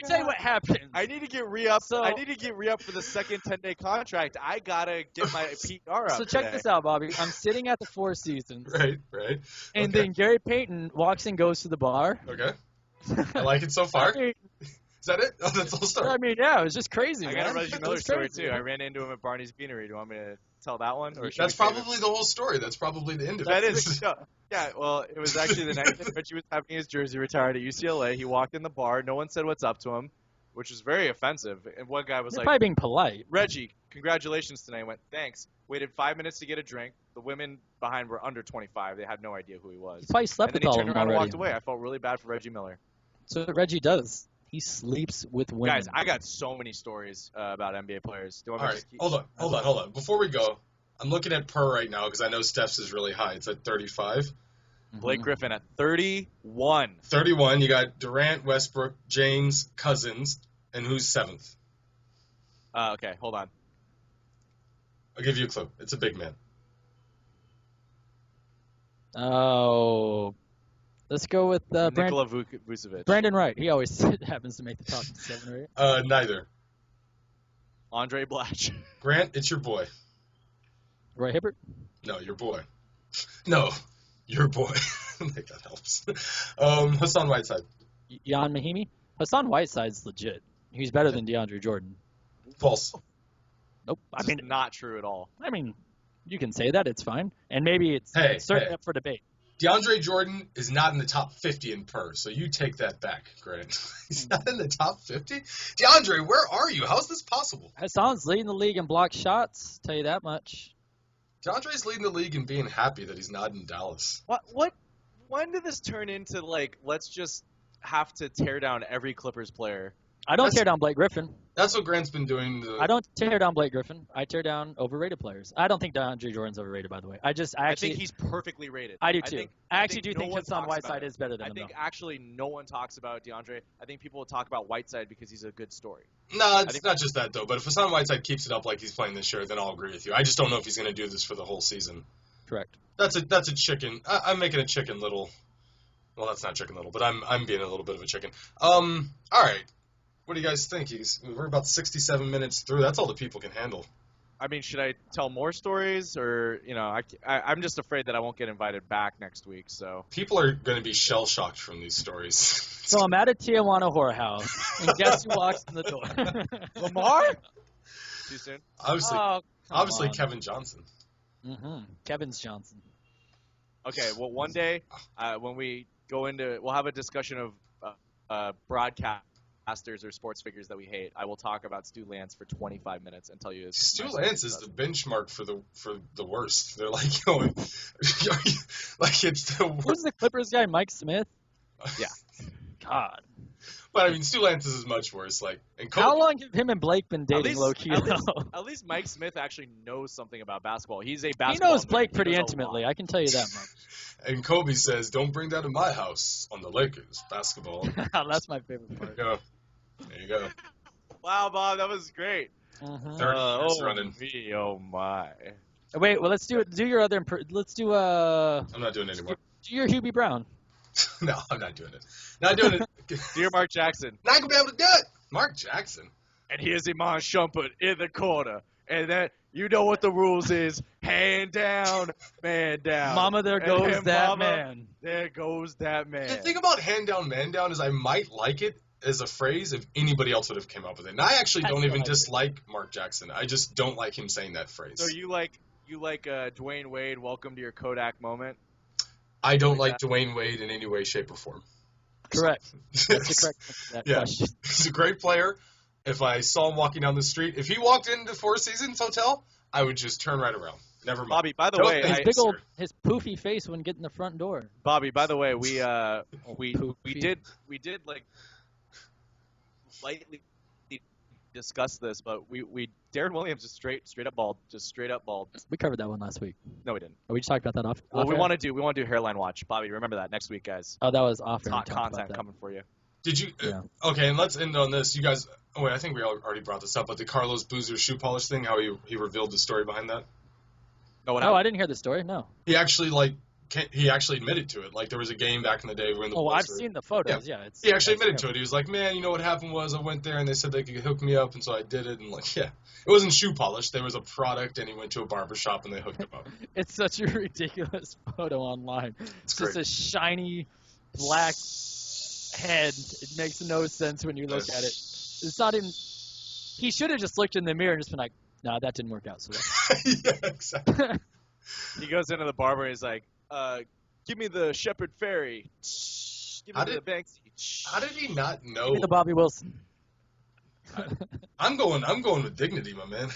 tell you what happened. I need to get re-up. I need to get re-up for the second 10-day contract. I gotta get my PR up. So check this out, Bobby. I'm sitting at the Four Seasons. Right. And then Gary Payton walks and goes to the bar. Okay. I like it so far. Is that it? Oh, that's the whole story. I mean, yeah, it was just crazy. I got a Reggie Miller story too. I ran into him at Barney's Beanery. Do you want me to tell that one? Or That's probably the whole story. That's probably the end of it. That is. Yeah, well, it was actually the night that Reggie was having his jersey retired at UCLA. He walked in the bar. No one said what's up to him, which was very offensive. And one guy was They're like, probably being polite. Reggie, congratulations tonight. I went, thanks. Waited 5 minutes to get a drink. The women behind were under 25. They had no idea who he was. He probably slept And with then he all of turned them around and already. walked away. I felt really bad for Reggie Miller. So what Reggie does, he sleeps with women. Guys, I got so many stories about NBA players. Do you want All me right, to keep... hold on. Before we go, I'm looking at per right now because I know Steph's is really high. It's at 35. Blake Griffin at 31. 31, you got Durant, Westbrook, James, Cousins, and who's 7th? Okay, hold on. I'll give you a clue. It's a big man. Oh, let's go with Nikola Vucevic. Brandon Wright. He always happens to make the top 7 or 8. Neither. Andre Blatch. Grant, it's your boy. Roy Hibbert. No, your boy. No, your boy. I think that helps. Hassan Whiteside. Jan Mahimi. Hassan Whiteside's legit. He's better than DeAndre Jordan. False. Nope. I mean, not true at all. You can say that. It's fine. And maybe it's certainly up for debate. DeAndre Jordan is not in the top 50 in per, so you take that back, Grant. He's not in the top 50? DeAndre, where are you? How is this possible? Hassan's leading the league in block shots. Tell you that much. DeAndre's leading the league in being happy that he's not in Dallas. What? When did this turn into, like, let's just have to tear down every Clippers player? I don't tear down Blake Griffin. That's what Grant's been doing. I don't tear down Blake Griffin. I tear down overrated players. I don't think DeAndre Jordan's overrated, by the way. I think he's perfectly rated. I do too. I actually do no think one Hassan talks Whiteside about it. is better than him. I think actually no one talks about DeAndre. I think people will talk about Whiteside because he's a good story. No, it's not just that, though. But if Hassan Whiteside keeps it up like he's playing this year, then I'll agree with you. I just don't know if he's going to do this for the whole season. Correct. That's a chicken. I'm making a chicken little. Well, that's not chicken little, but I'm being a little bit of a chicken. All right. What do you guys think? We're about 67 minutes through. That's all the people can handle. I mean, should I tell more stories, or I'm just afraid that I won't get invited back next week. So people are going to be shell shocked from these stories. So I'm at a Tijuana whorehouse, and guess who walks in the door? Lamar? Too soon? Obviously Kevin Johnson. Kevin's Johnson. Okay. Well, one day when we go we'll have a discussion of broadcasters or sports figures that we hate. I will talk about Stu Lance for 25 minutes and tell you. Stu Lance is the benchmark for the worst. They're like, like it's the worst. Who's the Clippers guy? Mike Smith. Yeah. God. But I mean, Stu Lance is much worse. Like, and Kobe, how long have him and Blake been dating low key? At least Mike Smith actually knows something about basketball. He's a basketball. He knows Blake pretty intimately. I can tell you that much. And Kobe says, "Don't bring that to my house on the Lakers basketball." That's my favorite part. There you go. Wow, Bob, that was great. 30 years running. Oh my. Wait, well, let's do your other. Let's do I'm not doing it anymore. Do your Hubie Brown. No, I'm not doing it. Not doing it. Dear Mark Jackson. Not gonna be able to do it. Mark Jackson. And here's Iman Shumpert in the corner. And then you know what the rules is. Hand down, man down. Mama, there goes that man. There goes that man. The thing about hand down, man down is I might like it as a phrase if anybody else would have came up with it. And I actually don't even dislike Mark Jackson. I just don't like him saying that phrase. So you like Dwayne Wade, welcome to your Kodak moment? I don't like Dwayne Wade in any way, shape, or form. Correct. That's the correct answer to that question. He's a great player. If I saw him walking down the street, if he walked into Four Seasons Hotel, I would just turn right around. Never mind. Bobby, by the way, his poofy face when getting the front door. Bobby, by the way, we did like lightly discuss this, but we Darren Williams just straight up bald. We covered that one last week. No, we didn't. Oh, we just talked about that off. Well, we want to do hairline watch. Bobby, remember that next week, guys. Oh, that was off. Hot content coming for you. Did you? Yeah. Okay, and let's end on this. You guys. Oh wait, I think we already brought this up, but the Carlos Boozer shoe polish thing. How he revealed the story behind that. No, I didn't hear the story. No. He actually admitted to it. Like there was a game back in the day when the. I've seen the photos. Yeah. He actually admitted to it. He was like, "Man, you know what happened was I went there and they said they could hook me up, and so I did it." And like, yeah, it wasn't shoe polish. There was a product, and he went to a barber shop and they hooked him up. It's such a ridiculous photo online. It's great. Just a shiny black head. It makes no sense when you look at it. It's not even. He should have just looked in the mirror and just been like, No, that didn't work out so well. Yeah, exactly. He goes into the barber and he's like, give me the Shepard Fairey. Give me the Banksy. How did he not know? Give me the Bobby Wilson. I'm going with dignity, my man.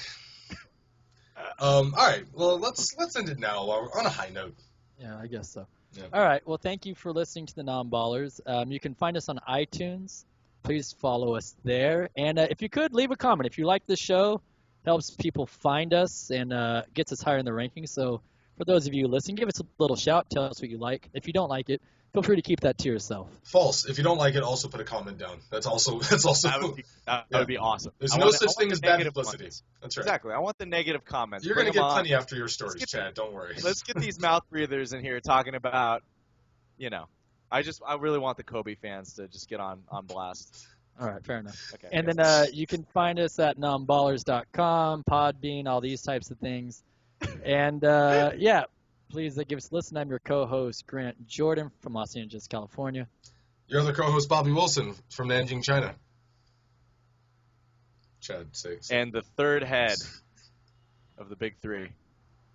All right. Well, let's end it now on a high note. Yeah, I guess so. Yeah. All right. Well, thank you for listening to the Non-Ballers. You can find us on iTunes. Please follow us there. And if you could, leave a comment. If you like the show, helps people find us and gets us higher in the rankings. So for those of you listening, give us a little shout. Tell us what you like. If you don't like it, feel free to keep that to yourself. False. If you don't like it, also put a comment down. That's also. That would be awesome. There's no such thing as bad publicity. Comments. That's right. Exactly. I want the negative comments. You're Bring going to get them on. plenty after your stories, Chad. Don't worry. Let's get these mouth breathers in here talking about, I really want the Kobe fans to just get on blast. All right, fair enough. Okay. And then you can find us at nonballers.com, Podbean, all these types of things. And, please give us a listen. I'm your co-host, Grant Jordan from Los Angeles, California. Your other co-host, Bobby Wilson from Nanjing, China. Chad, say. And the third head of the big three,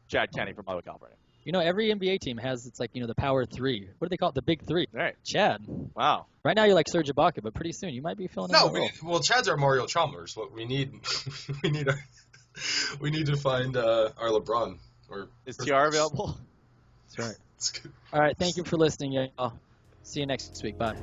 Chad Kenny from Hollywood, California. Every NBA team has, the power three. What do they call it? The big three. Right. Chad. Wow. Right now you're like Serge Ibaka, but pretty soon you might be filling in that role. Chad's our Mario Chalmers. What we need, we need to find our LeBron. Is TR available? That's right. All right. Thank you for listening, y'all. See you next week. Bye.